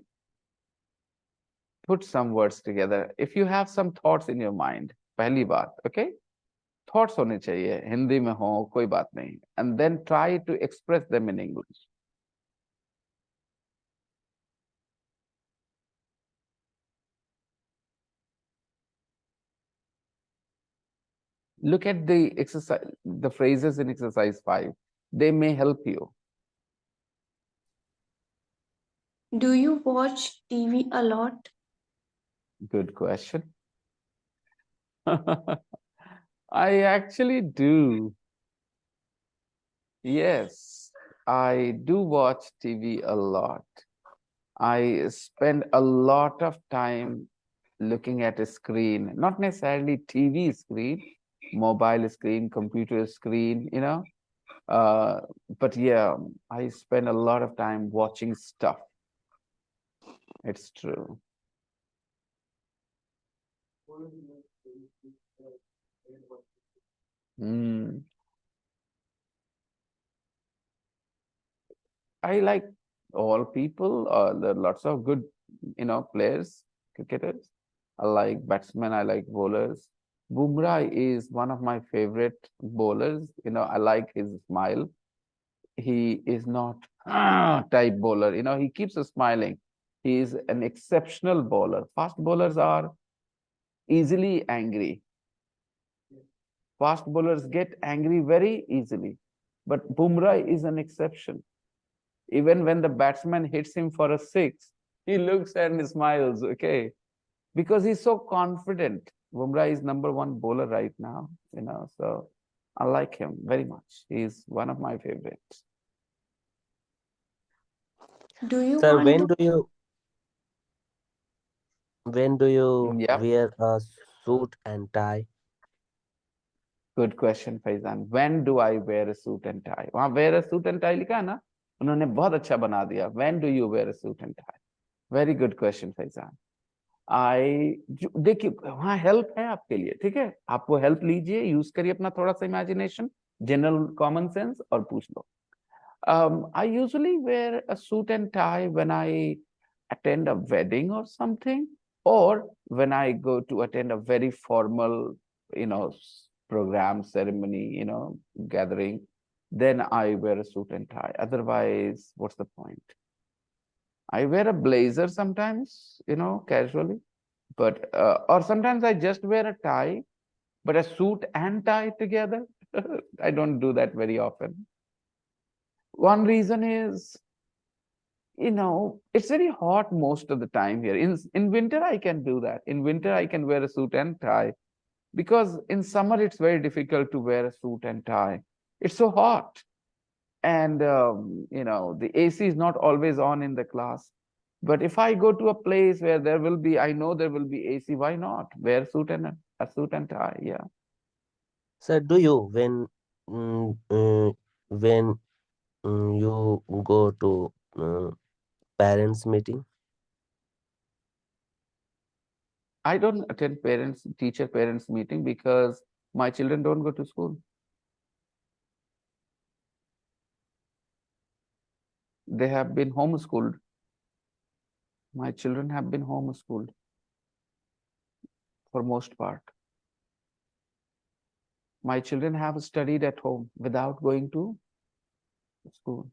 Put some words together. If you have some thoughts in your mind, पहली बात, okay? Thoughts होने चाहिए, हिंदी में हो, कोई बात नहीं. And then try to express them in English. Look at the exercise, the phrases in exercise 5. They may help you. Do you watch TV a lot? Good question. I actually do. Yes, I do watch TV a lot. I spend a lot of time looking at a screen, not necessarily TV screen, mobile screen, computer screen, but yeah, I spend a lot of time watching stuff. It's true. Hmm. I like all people. There are lots of good, players, cricketers. I like batsmen. I like bowlers. Bumrah is one of my favorite bowlers. I like his smile. He is not type bowler. He keeps smiling. He is an exceptional bowler. Fast bowlers are easily angry. Fast bowlers get angry very easily. But Bumrah is an exception. Even when the batsman hits him for a six, he looks and smiles, okay? Because he's so confident. Bumrah is #1 bowler right now, so I like him very much. He's one of my favorites. Do you Sir, want to when do you Yeah, wear a suit and tie? good question, Faizan. When do I wear a suit and tie? वहाँ wear a suit and tie लिखा है ना? उन्होंने बहुत अच्छा बना दिया. When do you wear a suit and tie? Very good question, Faizan. देखिए वहाँ हेल्प है आपके लिए, ठीक है? आप वो हेल्प लीजिए, यूज करिए अपना थोड़ा सा इमेजिनेशन, जनरल कॉमन सेंस और पूछ लो. I usually wear a suit and tie when I attend a wedding or something, or when I go to attend a very formal, program, ceremony, gathering, then I wear a suit and tie. Otherwise, what's the point? I wear a blazer sometimes, casually, but or sometimes I just wear a tie, but a suit and tie together. I don't do that very often. One reason is, it's very hot most of the time here. In winter, I can do that. In winter, I can wear a suit and tie, because in summer, it's very difficult to wear a suit and tie. It's so hot. And, the AC is not always on in the class. But if I go to a place where I know there will be AC, why not wear a suit and tie? Yeah. Sir, do you when you go to parents meeting? I don't attend teacher parents meeting because my children don't go to school. They have been homeschooled. My children have been homeschooled for most part. My children have studied at home without going to school.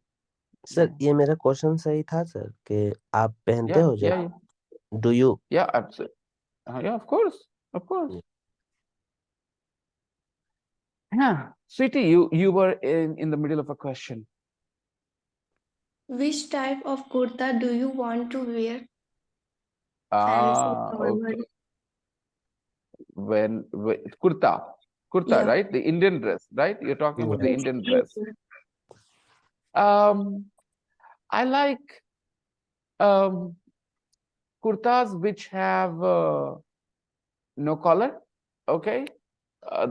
Sir ये मेरा question सही था sir कि आप पहनते Yeah, हो yeah, जब yeah. Do you Yeah, absolutely. Yeah, of course. Of course. Yeah. Sweetie, you were in the middle of a question. which type of kurta do you want to wear? Fancy, formal. Okay. When kurta, Yeah. right? The Indian dress, right? You're talking about the Yes, Indian yes, dress. sir. I like kurtas which have no collar. Okay. How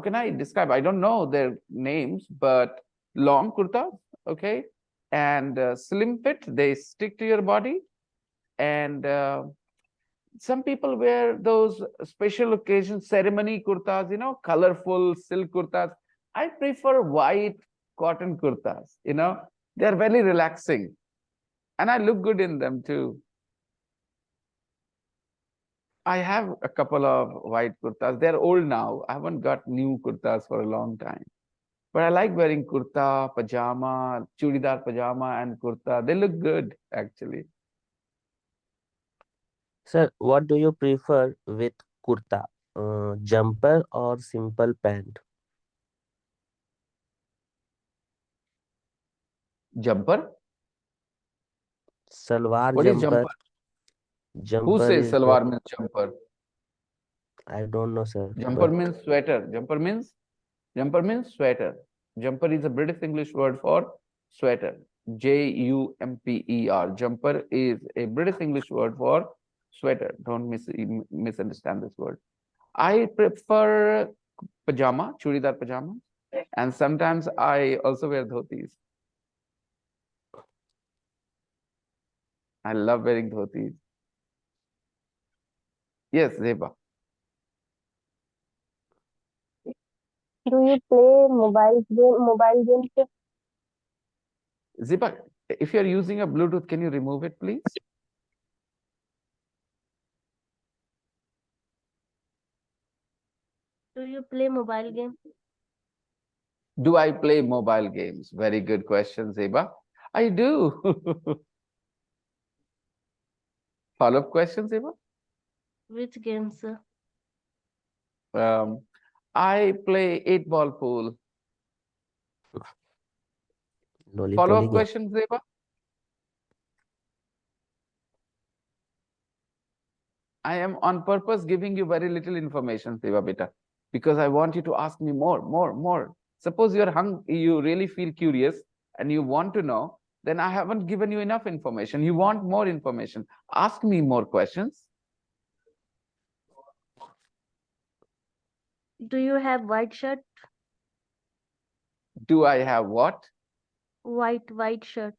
can I describe? I don't know their names, but long kurtas. Okay. And slim fit, they stick to your body. And some people wear those special occasion ceremony kurtas, colorful silk kurtas. I prefer white cotton kurtas, they're very relaxing and I look good in them too. I have a couple of white kurtas. They're old now. I haven't got new kurtas for a long time. But I like wearing kurta, pajama, chudidar pajama and kurta. They look good actually. Sir what do you prefer with kurta jumper or simple pant? Jumper? Salwar What is jumper. jumper? Who Jumper says is the, salwar means jumper? I don't know, sir, Jumper but means sweater. Jumper means sweater. Jumper is a British English word for sweater. Jumper. Jumper is a British English word for sweater. Don't misunderstand this word. I prefer pajama, churidar pajama, and sometimes I also wear dhotis. I love wearing dhotis. Yes, Zeba. Do you play mobile games? Zeba, if you're using a Bluetooth, can you remove it, please? Do you play mobile games? Do I play mobile games? Very good question, Zeba. I do. Follow-up question, Zeba? Which games, sir? I play 8-ball pool. lollipop Follow-up game. question, Zeba? I am on purpose giving you very little information, Zeba beta, because I want you to ask me more. Suppose you really feel curious and you want to know, then I haven't given you enough information. You want more information. Ask me more questions. Do you have white shirt? Do I have what? White shirt.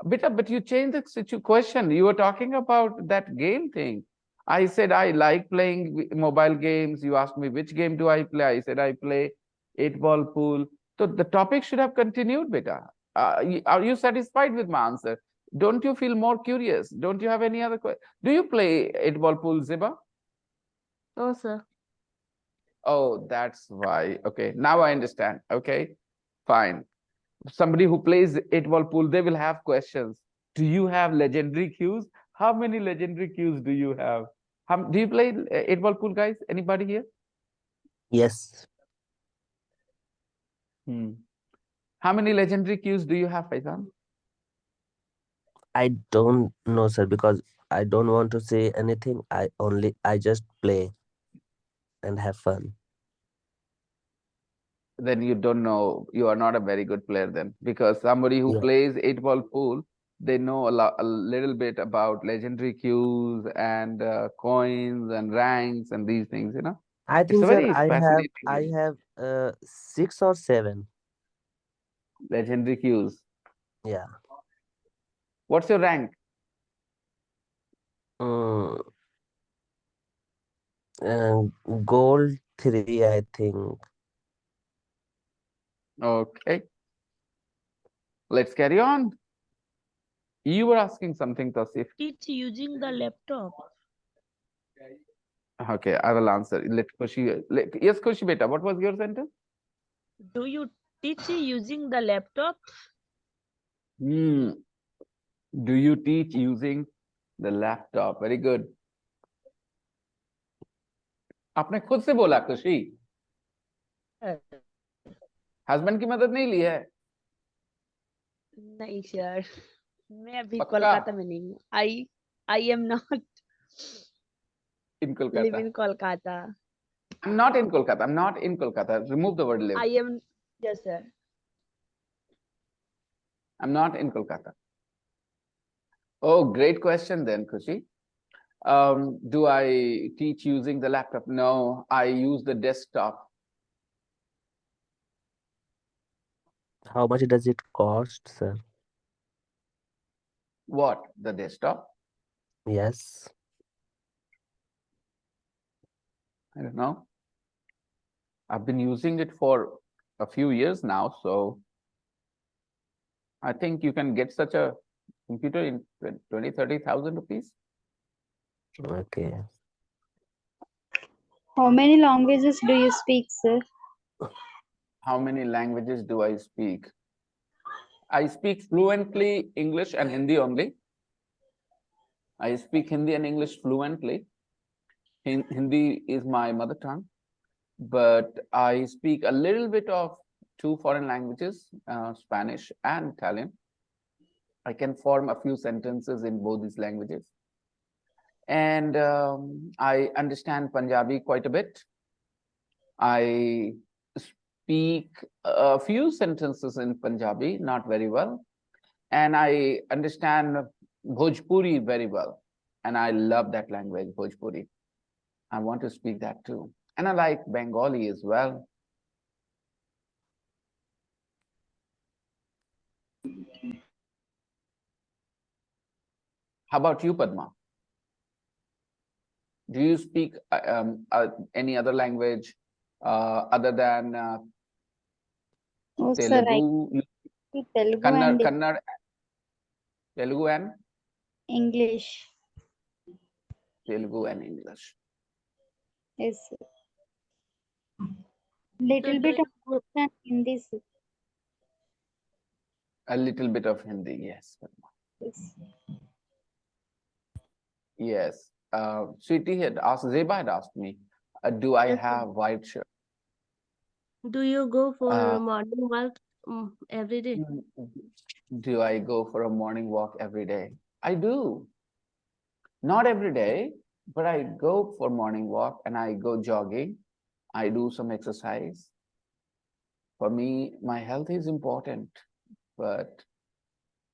Beta, but you changed the question. You were talking about that game thing. I said I like playing mobile games. You asked me which game do I play. I said I play 8-ball pool. So the topic should have continued, beta. Are you satisfied with my answer? Don't you feel more curious? Don't you have any other question? Do you play 8-ball pool, Ziba? No, sir. Oh, that's why. Okay, now I understand. Okay, fine. Somebody who plays 8-ball pool, they will have questions. Do you have legendary cues? How many legendary cues do you have? Do you play 8-ball pool, guys? Anybody here? Yes, How many legendary cues do you have, Faizan? I don't know, sir, because I don't want to say anything. I just play and have fun. Then you don't know. You are not a very good player then, because somebody who Yeah. plays 8-ball pool, they know a little bit about legendary cues and coins and ranks and these things. I It's think, a sir, very fascinating I game. have 6 or 7. Legendary cues. Yeah. What's your rank? Mm, gold 3, I think. Okay, let's carry on. You were asking something, Tasif. Teach using the laptop. Okay, I will answer. Yes, Khushi beta, what was your sentence? Do you teach using the laptop? Do you teach using the laptop? Very good. आपने खुद से बोला खुशी, husband की मदद नहीं ली है? नहीं सर, मैं अभी पक्का? कोलकाता में नहीं हूँ. I am not In live Kolkata. in Kolkata. I'm not in Kolkata. I'm not in Kolkata. Remove the word live. I am, yes sir. I'm not in Kolkata. Oh, great question then, Khushi. Do I teach using the laptop? No, I use the desktop. How much does it cost, sir? What? The desktop? Yes. I don't know. I've been using it for a few years now, so I think you can get such a computer in 20,000-30,000 rupees. Okay. How many languages do you speak, sir? How many languages do I speak? I speak fluently English and Hindi only. I speak Hindi and English fluently. Hindi is my mother tongue, but I speak a little bit of two foreign languages, Spanish and Italian. I can form a few sentences in both these languages. And I understand Punjabi quite a bit. I speak a few sentences in Punjabi, not very well. And I understand Bhojpuri very well. And I love that language, Bhojpuri. I want to speak that too. And I like Bengali as well. How about you, Padma? Do you speak any other language other than Oh, sir, I Telugu, speak Telugu Kannada, and Kannada, Telugu and English. Telugu and English? Yes, sir. Little do bit you of go, English and Hindi, sir. A little bit of Hindi, yes, Padma. Yes. Yes. Sweetie had asked, Zeba had asked me, do I yes, sir. have white shirt? Do you go for Uh, a morning walk every day? Do I go for a morning walk every day? I do. Not every day, but I go for morning walk and I go jogging. I do some exercise. For me, my health is important, but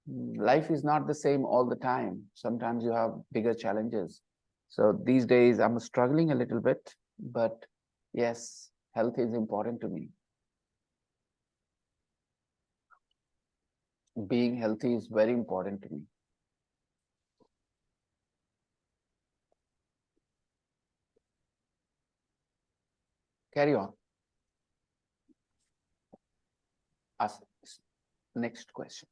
life is not the same all the time. Sometimes you have bigger challenges. So these days I'm struggling a little bit, but yes, health is important to me. Being healthy is very important to me. Carry on. Ask next question.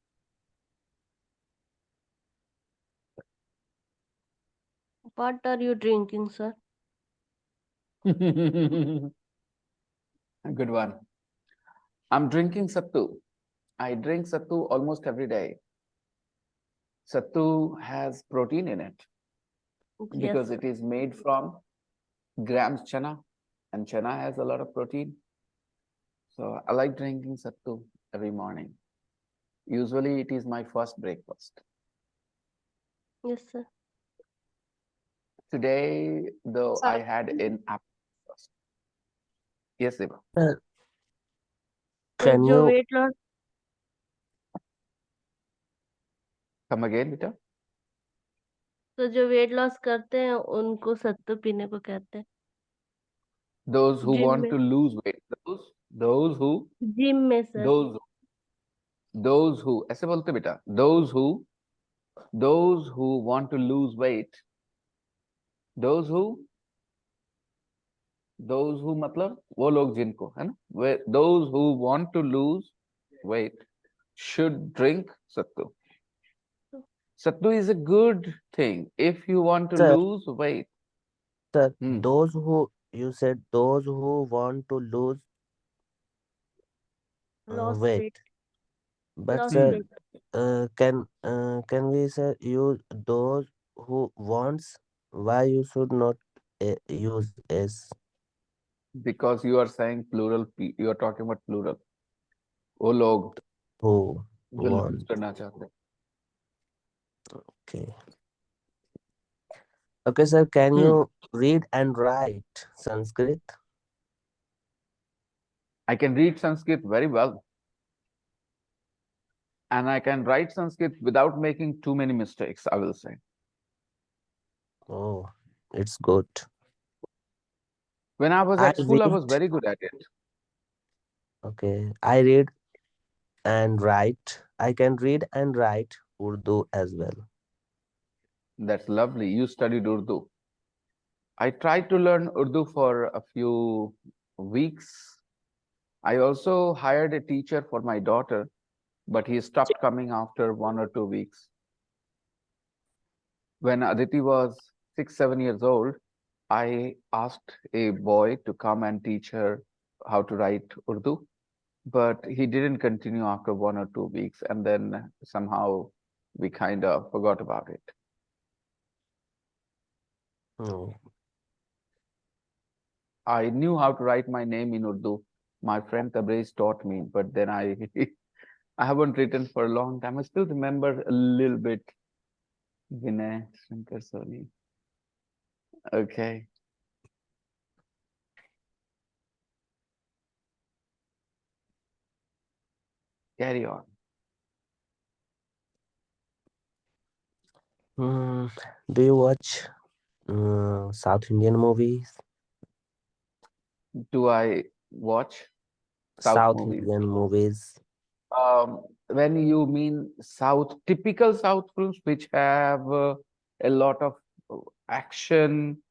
What are you drinking, sir? A good one. I'm drinking sattu. I drink sattu almost every day. Sattu has protein in it because Yes, it is made from grams chana, and chana has a lot of protein. So I like drinking sattu every morning. Usually it is my first breakfast. yes, sir. Today, though, Sir, I had an apple first. Yes, Deva. Sir, तो can जो you weight loss Come again, Vita. तो जो weight loss करते हैं उनको सत्तू पीने को कहते हैं Those who जिम want में to lose weight. Those who gym में सर those who ऐसे बोलते बेटा. Those who want to lose weight. Those who मतलब वो लोग जिनको है ना. Those who want to lose weight should drink sattu. Sattu is a good thing if you want to sir, lose weight. sir, Hmm. those who you said those who want to lose loss weight, weight but loss sir, weight can we say use those who wants? Why you should not use s? Because you are saying plural, you are talking about plural. वो लोग Who जो lose want? करना चाहते हैं. Okay. Okay, sir. Can Hmm. you read and write Sanskrit? I can read Sanskrit very well. And I can write Sanskrit without making too many mistakes, I will say. Oh, it's good. When I was I at school, I was read. very good at it. Okay, I read and write. I can read and write Urdu as well. That's lovely. You studied Urdu. I tried to learn Urdu for a few weeks. I also hired a teacher for my daughter, but he stopped coming after 1 or 2 weeks. When Aditi was 6, 7 years old, I asked a boy to come and teach her how to write Urdu, but he didn't continue after 1 or 2 weeks, and then somehow we kind of forgot about it. Oh. I knew how to write my name in Urdu. My friend Tabriz taught me, but then I I haven't written for a long time. I still remember a little bit. Vinay Shankar Soni. Okay. Carry on. Do you watch South Indian movies? Do I watch South South movies? Indian movies. When you mean South, typical South films which have a lot of action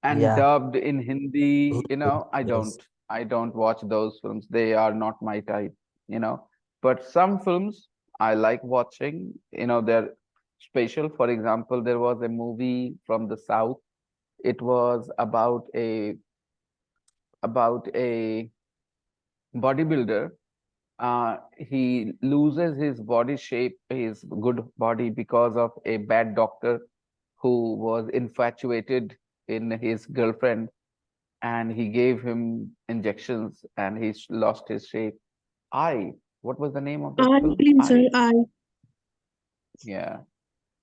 and Yeah. dubbed in Hindi, Yes. I don't watch those films. They are not my type, you know. But some films I like watching, they're special. For example, there was a movie from the South. It was about a bodybuilder. He loses his body shape, his good body, because of a bad doctor who was infatuated in his girlfriend, and he gave him injections and he lost his shape. I, what was the name of that film? Sir, I, yeah,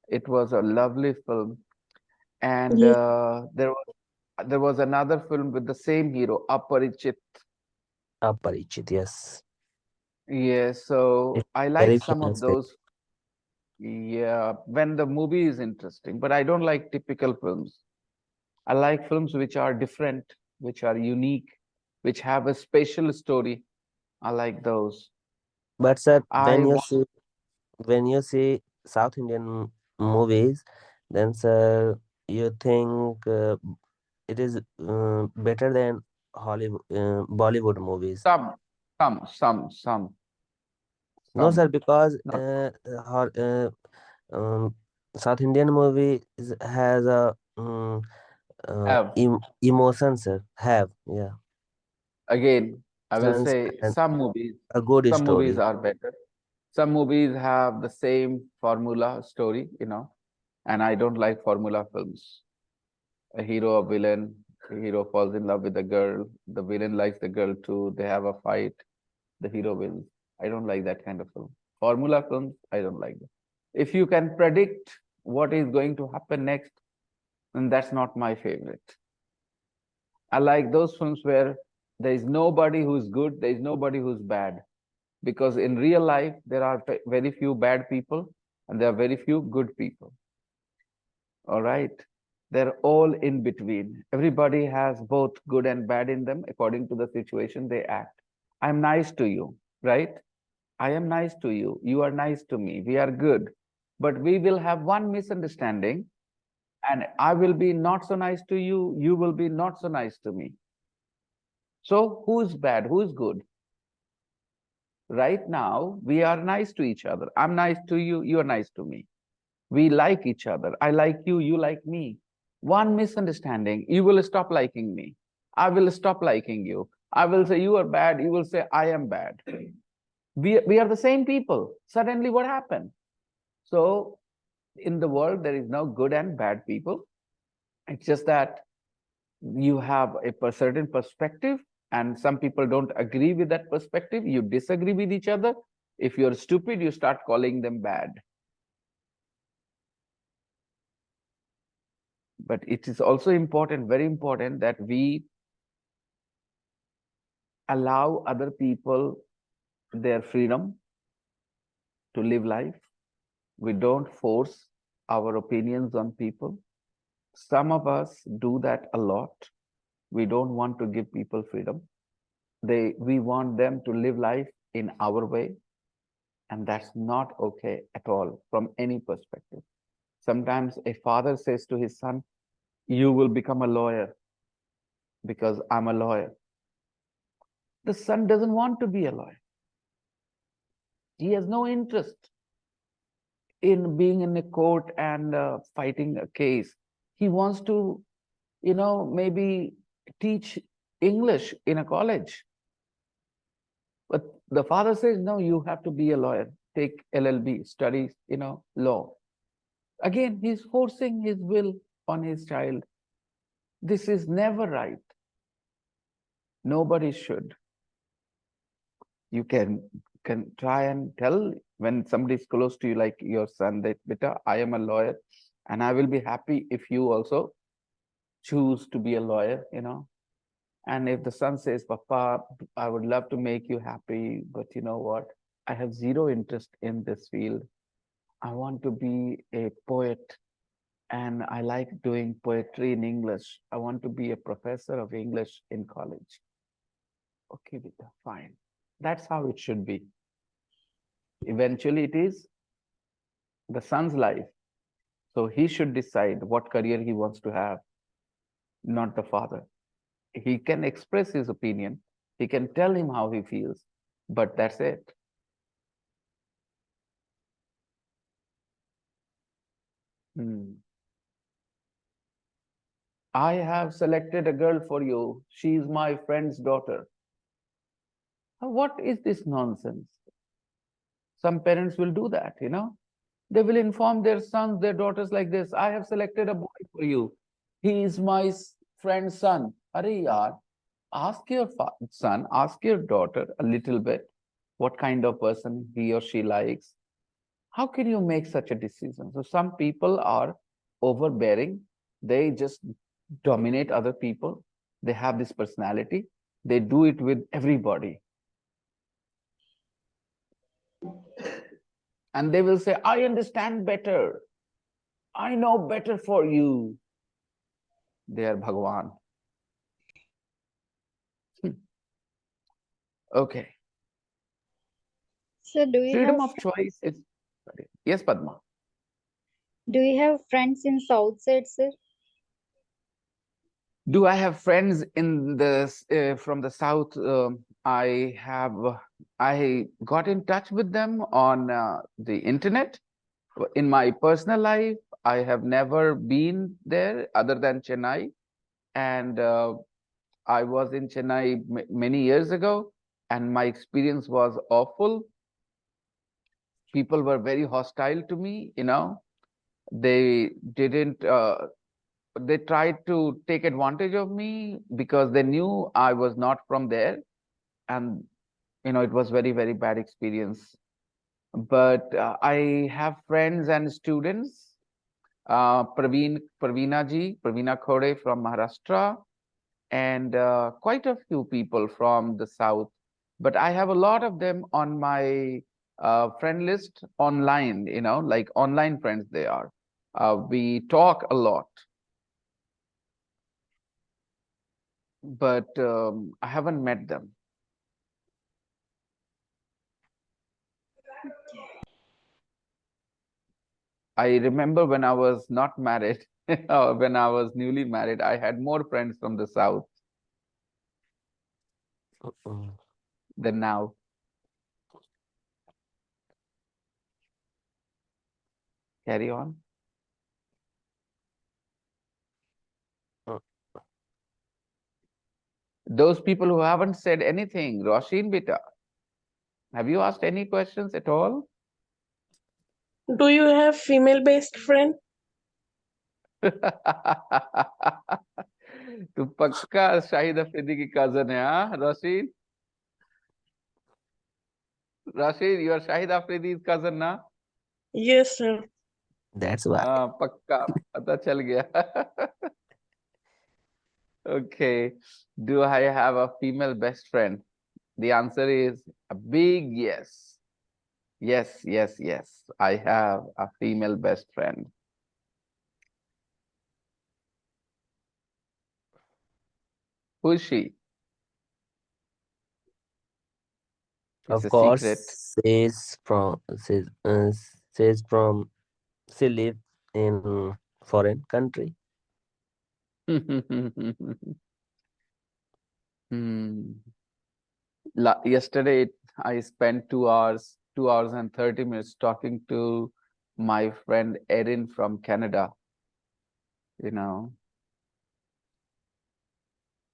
it was a lovely film. And yes, there was another film with the same hero, Aparichit. Aparichit, yes. Yeah, so It's I like very some of famous film. those. Yeah, when the movie is interesting, but I don't like typical films. I like films which are different, which are unique, which have a special story. I like those. But sir, I wa- when you see South Indian movies, then sir, you think it is better than Hollywood, Bollywood movies. some, some, No, sir, because not um, South Indian movie has a have. emotion, sir. Have, yeah, Again, I will sense say and a good some movies story. are better. Some movies have the same formula story, and I don't like formula films. A hero, a villain, the hero falls in love with the girl, the villain likes the girl too, they have a fight, the hero wins. I don't like that kind of film. Formula films, I don't like them. If you can predict what is going to happen next, then that's not my favorite. I like those films where there is nobody who's good, there is nobody who's bad. Because in real life, there are very few bad people and there are very few good people. All right. They're all in between. Everybody has both good and bad in them according to the situation they act. I'm nice to you, right? I am nice to you. You are nice to me. We are good. But we will have one misunderstanding, and I will be not so nice to you. You will be not so nice to me. So who is bad? Who is good? Right now, we are nice to each other. I'm nice to you. You are nice to me. We like each other. I like you. You like me. One misunderstanding, you will stop liking me. I will stop liking you. I will say you are bad. You will say I am bad. We are the same people. Suddenly, what happened? So, in the world, there is no good and bad people. It's just that you have a certain perspective, and some people don't agree with that perspective. You disagree with each other. If you're stupid, you start calling them bad. But it is also important, very important, that we allow other people their freedom to live life. We don't force our opinions on people. Some of us do that a lot. We don't want to give people freedom. We want them to live life in our way, and that's not okay at all from any perspective. Sometimes a father says to his son, you will become a lawyer because I'm a lawyer. The son doesn't want to be a lawyer. He has no interest in being in a court and fighting a case. He wants to, maybe teach English in a college. But the father says, no, you have to be a lawyer, take LLB, study, law. Again, he's forcing his will on his child. This is never right. Nobody should. You can try and tell when somebody is close to you, like your son, that, beta, I am a lawyer, and I will be happy if you also choose to be a lawyer, And if the son says, Papa, I would love to make you happy, but you know what? I have zero interest in this field. I want to be a poet, and I like doing poetry in English. I want to be a professor of English in college. Okay, Vita, fine. That's how it should be. Eventually, it is the son's life. So he should decide what career he wants to have, not the father. He can express his opinion. He can tell him how he feels, but that's it. I have selected a girl for you. She is my friend's daughter. What is this nonsense? Some parents will do that, They will inform their sons, their daughters like this. I have selected a boy for you. He is my friend's son. Are yaar, ask your son, ask your daughter a little bit what kind of person he or she likes. How can you make such a decision? So some people are overbearing. They just dominate other people. They have this personality. They do it with everybody. And they will say, I understand better. I know better for you. They are Bhagwan. Okay. So do you Freedom have of choice is... Yes, Padma. do you have friends in South side, sir? Do I have friends in the from the south? I got in touch with them on the internet. In my personal life, I have never been there other than Chennai, and I was in Chennai many years ago, and my experience was awful. People were very hostile to me. They didn't. They tried to take advantage of me because they knew I was not from there, and it was very, very bad experience. But I have friends and students, Pravina Khore from Maharashtra, and quite a few people from the south. But I have a lot of them on my friend list online, like online friends they are. We talk a lot. But I haven't met them. I remember when I was not married, when I was newly married, I had more friends from the south than now. Carry on. Those people who haven't said anything, Roshin Bita, have you asked any questions at all? Do you have female best friend? तू पक्का शाहिद अफरीदी की cousin है, हाँ, Roshin? Roshin, you are Shahid Afridi's cousin, na? Yes, sir. That's why. पक्का पता चल गया. Okay. Do I have a female best friend? The answer is a big yes. Yes, yes, yes. I have a female best friend. Who is she? It's Of a course, secret. she live in foreign country. Yesterday, I spent 2 hours and 30 minutes talking to my friend Erin from Canada.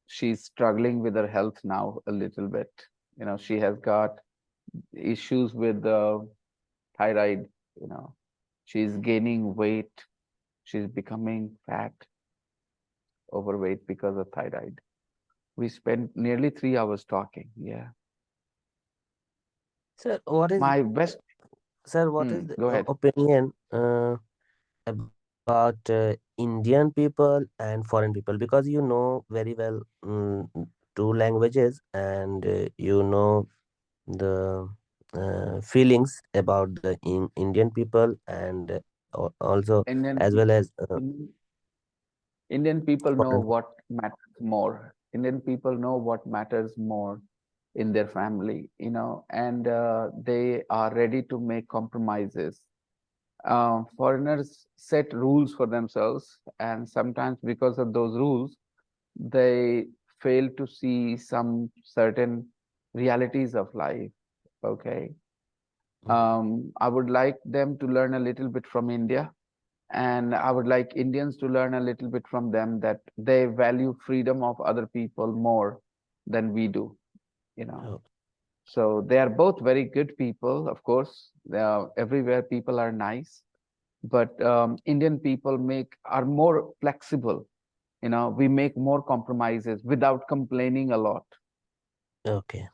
She's struggling with her health now a little bit. She has got issues with the thyroid. She's gaining weight. She's becoming fat, overweight because of thyroid. We spent nearly 3 hours talking. Yeah. Sir, what is My best. sir? What is the Go ahead. opinion about Indian people and foreign people? Because you know very well two languages, and you know the feelings about the Indian people, and also Indian as well as Indian Indian people know foreign. what matters more. Indian people know what matters more in their family, and they are ready to make compromises. Foreigners set rules for themselves, and sometimes because of those rules, they fail to see some certain realities of life. Okay. I would like them to learn a little bit from India, and I would like Indians to learn a little bit from them, that they value freedom of other people more than we do, you know. Oh, So they are both very good people, of course. Everywhere people are nice, but Indian people are more flexible. We make more compromises without complaining a lot. okay.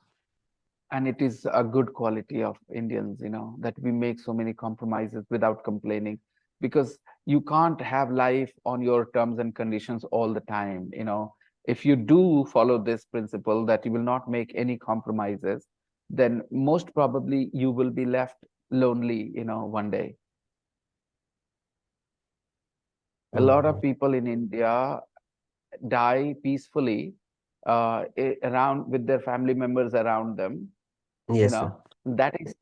And it is a good quality of Indians, that we make so many compromises without complaining, because you can't have life on your terms and conditions all the time. If you do follow this principle that you will not make any compromises, then most probably you will be left lonely, one day. A lot of Mhm. people in India die peacefully around with their family members around them. Yes, sir. That is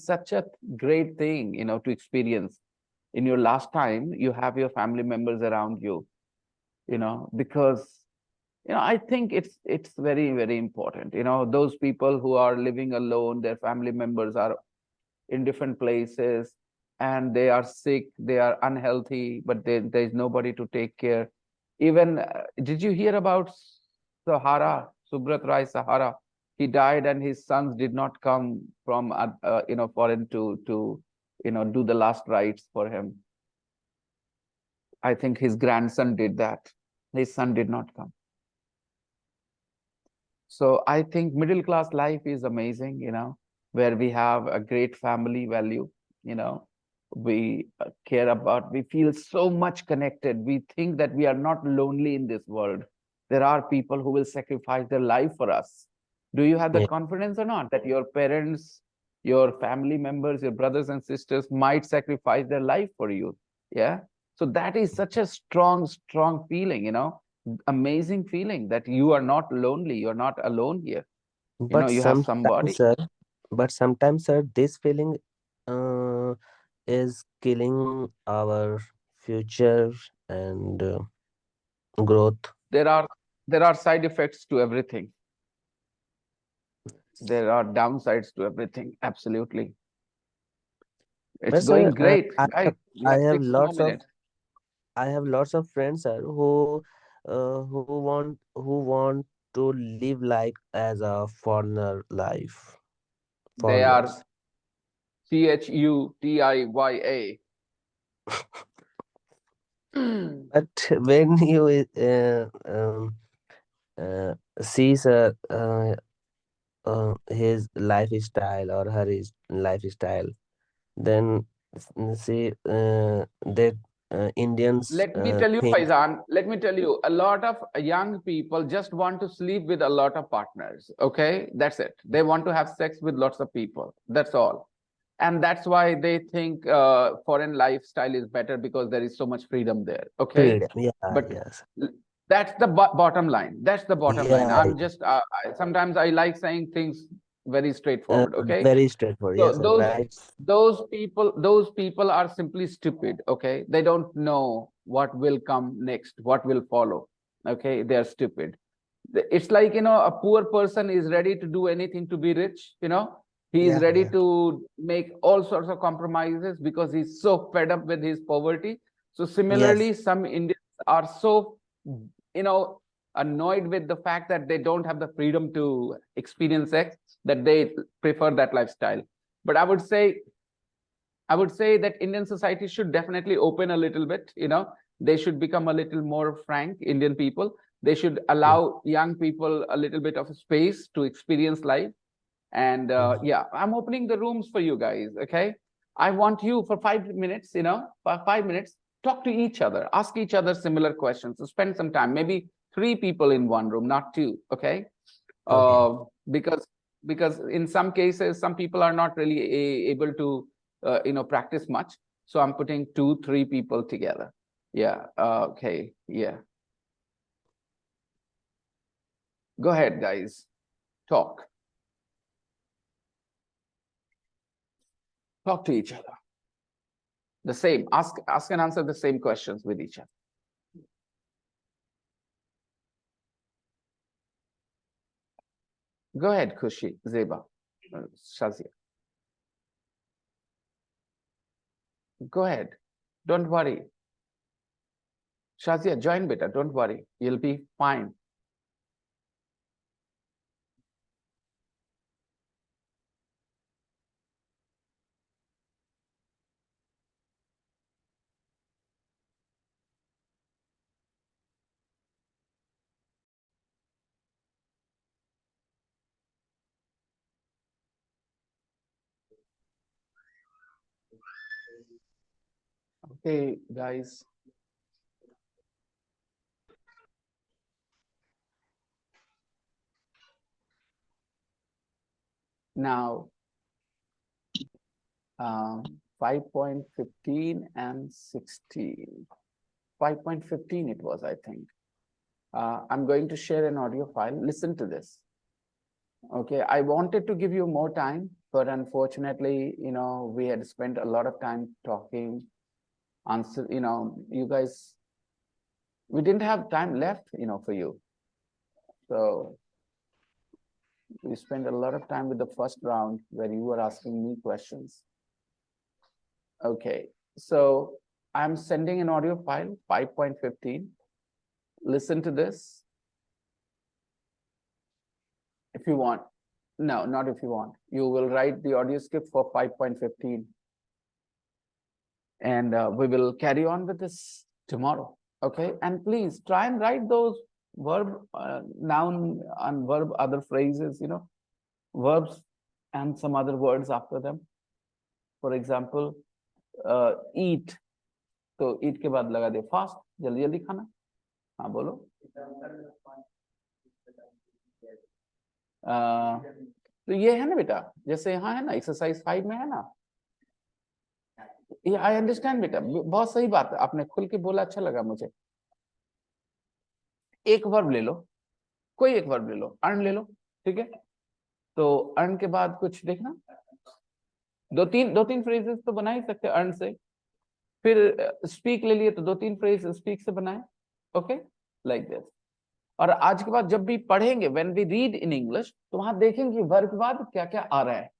such a great thing, to experience. In your last time, you have your family members around you, because I think it's very, very important. Those people who are living alone, their family members are in different places, and they are sick, they are unhealthy, but there's nobody to take care. Even did you hear about Sahara, Subrat Rai Sahara? He died, and his sons did not come from foreign to do the last rites for him. I think his grandson did that. His son did not come. So I think middle class life is amazing, where we have a great family value, you know, we care about, we feel so much connected. We think that we are not lonely in this world. There are people who will sacrifice their life for us. Do you have Yeah. that confidence or not? That your parents, your family members, your brothers and sisters might sacrifice their life for you. Yeah. So that is such a strong, strong feeling, amazing feeling that you are not lonely, you're not alone here. But You have sometimes, somebody. sir, this feeling uh, is killing our future and growth. There are side effects to everything. There are downsides to everything. Absolutely. It's But sir, going great, have right? We I have have 6 more lots of minutes. friends, sir, who want to live like as a foreigner life, They are foreigners. CHUTIYA. But when you see, sir, his lifestyle or lifestyle, then see that Indians Let me tell you, think. Faizan, let me tell you, a lot of young people just want to sleep with a lot of partners. Okay, that's it. They want to have sex with lots of people. That's all. And that's why they think foreign lifestyle is better, because there is so much freedom there. Okay, Freedom. Yeah, but yes. that's the bottom line. That's the bottom line. Yeah, I'm just sometimes I like saying things very uh, straightforward. Okay, very straightforward. so Yes, sir, right. those people are simply stupid. Okay, they don't know what will come next, what will follow. Okay, they are stupid. It's like, a poor person is ready to do anything to be rich. He is Yeah, ready yeah. to make all sorts of compromises because he's so fed up with his poverty. So Yes, similarly, some Indians are so, annoyed with the fact that they don't have the freedom to experience sex, that they prefer that lifestyle. But I would say that Indian society should definitely open a little bit. They should become a little more frank, Indian people. They should allow young people a little bit of space to experience life. And yeah, I'm opening the rooms for you guys. Okay, I want you for 5 minutes, for 5 minutes, talk to each other, ask each other similar questions, so spend some time, maybe 3 people in one room, not 2. Okay, because in some cases, some people are not really able to practice much. So I'm putting 2-3 people together. Yeah. Okay. Yeah. Go ahead, guys. Talk to each other. The same. Ask and answer the same questions with each other. Go ahead, Khushi, Zeba, Shazia. Go ahead. Don't worry. Shazia, join beta. Don't worry. You'll be fine. Okay, guys. Now, 5.15 and 16. 5.15 it was, I think. I'm going to share an audio file. Listen to this. Okay, I wanted to give you more time, but unfortunately, we had spent a lot of time talking, you guys, we didn't have time left, for you. So we spent a lot of time with the first round where you were asking me questions. Okay, so I'm sending an audio file, 5.15. Listen to this. If you want. No, not if you want. You will write the audio script for 5.15. And we will carry on with this tomorrow. Okay, and please try and write those verb, noun and verb, other phrases, verbs and some other words after them. For example, eat. So eat के बाद लगा दे fast, जल्दी जल्दी खाना. हाँ बोलो. तो ये है ना बेटा, जैसे यहाँ है ना, एक्सरसाइज 5 में है ना. ये आई अंडरस्टैंड बेटा, बहुत सही बात है, आपने खुल के बोला, अच्छा लगा मुझे. एक वर्ब ले लो, कोई एक वर्ब ले लो, अर्न ले लो, ठीक है. तो अर्न के बाद कुछ देखना, दो तीन फ्रेजेस तो बना ही सकते हैं अर्न से. फिर स्पीक ले लिए तो 2-3 फ्रेज स्पीक से बनाए. Okay, like this. और आज के बाद जब भी पढ़ेंगे, when we read in English, तो वहां देखेंगे वर्ब के बाद क्या क्या आ रहा है,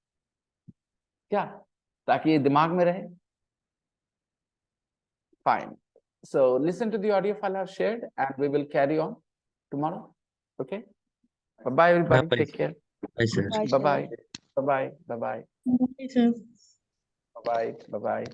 क्या, ताकि ये दिमाग में रहे. Fine. So listen to the audio file I've shared, and we will carry on tomorrow. Okay. Bye bye everybody. Bye. Take care. Bye, sir. Bye bye. Bye bye. Bye bye. Okay, sir. Bye bye. Bye bye.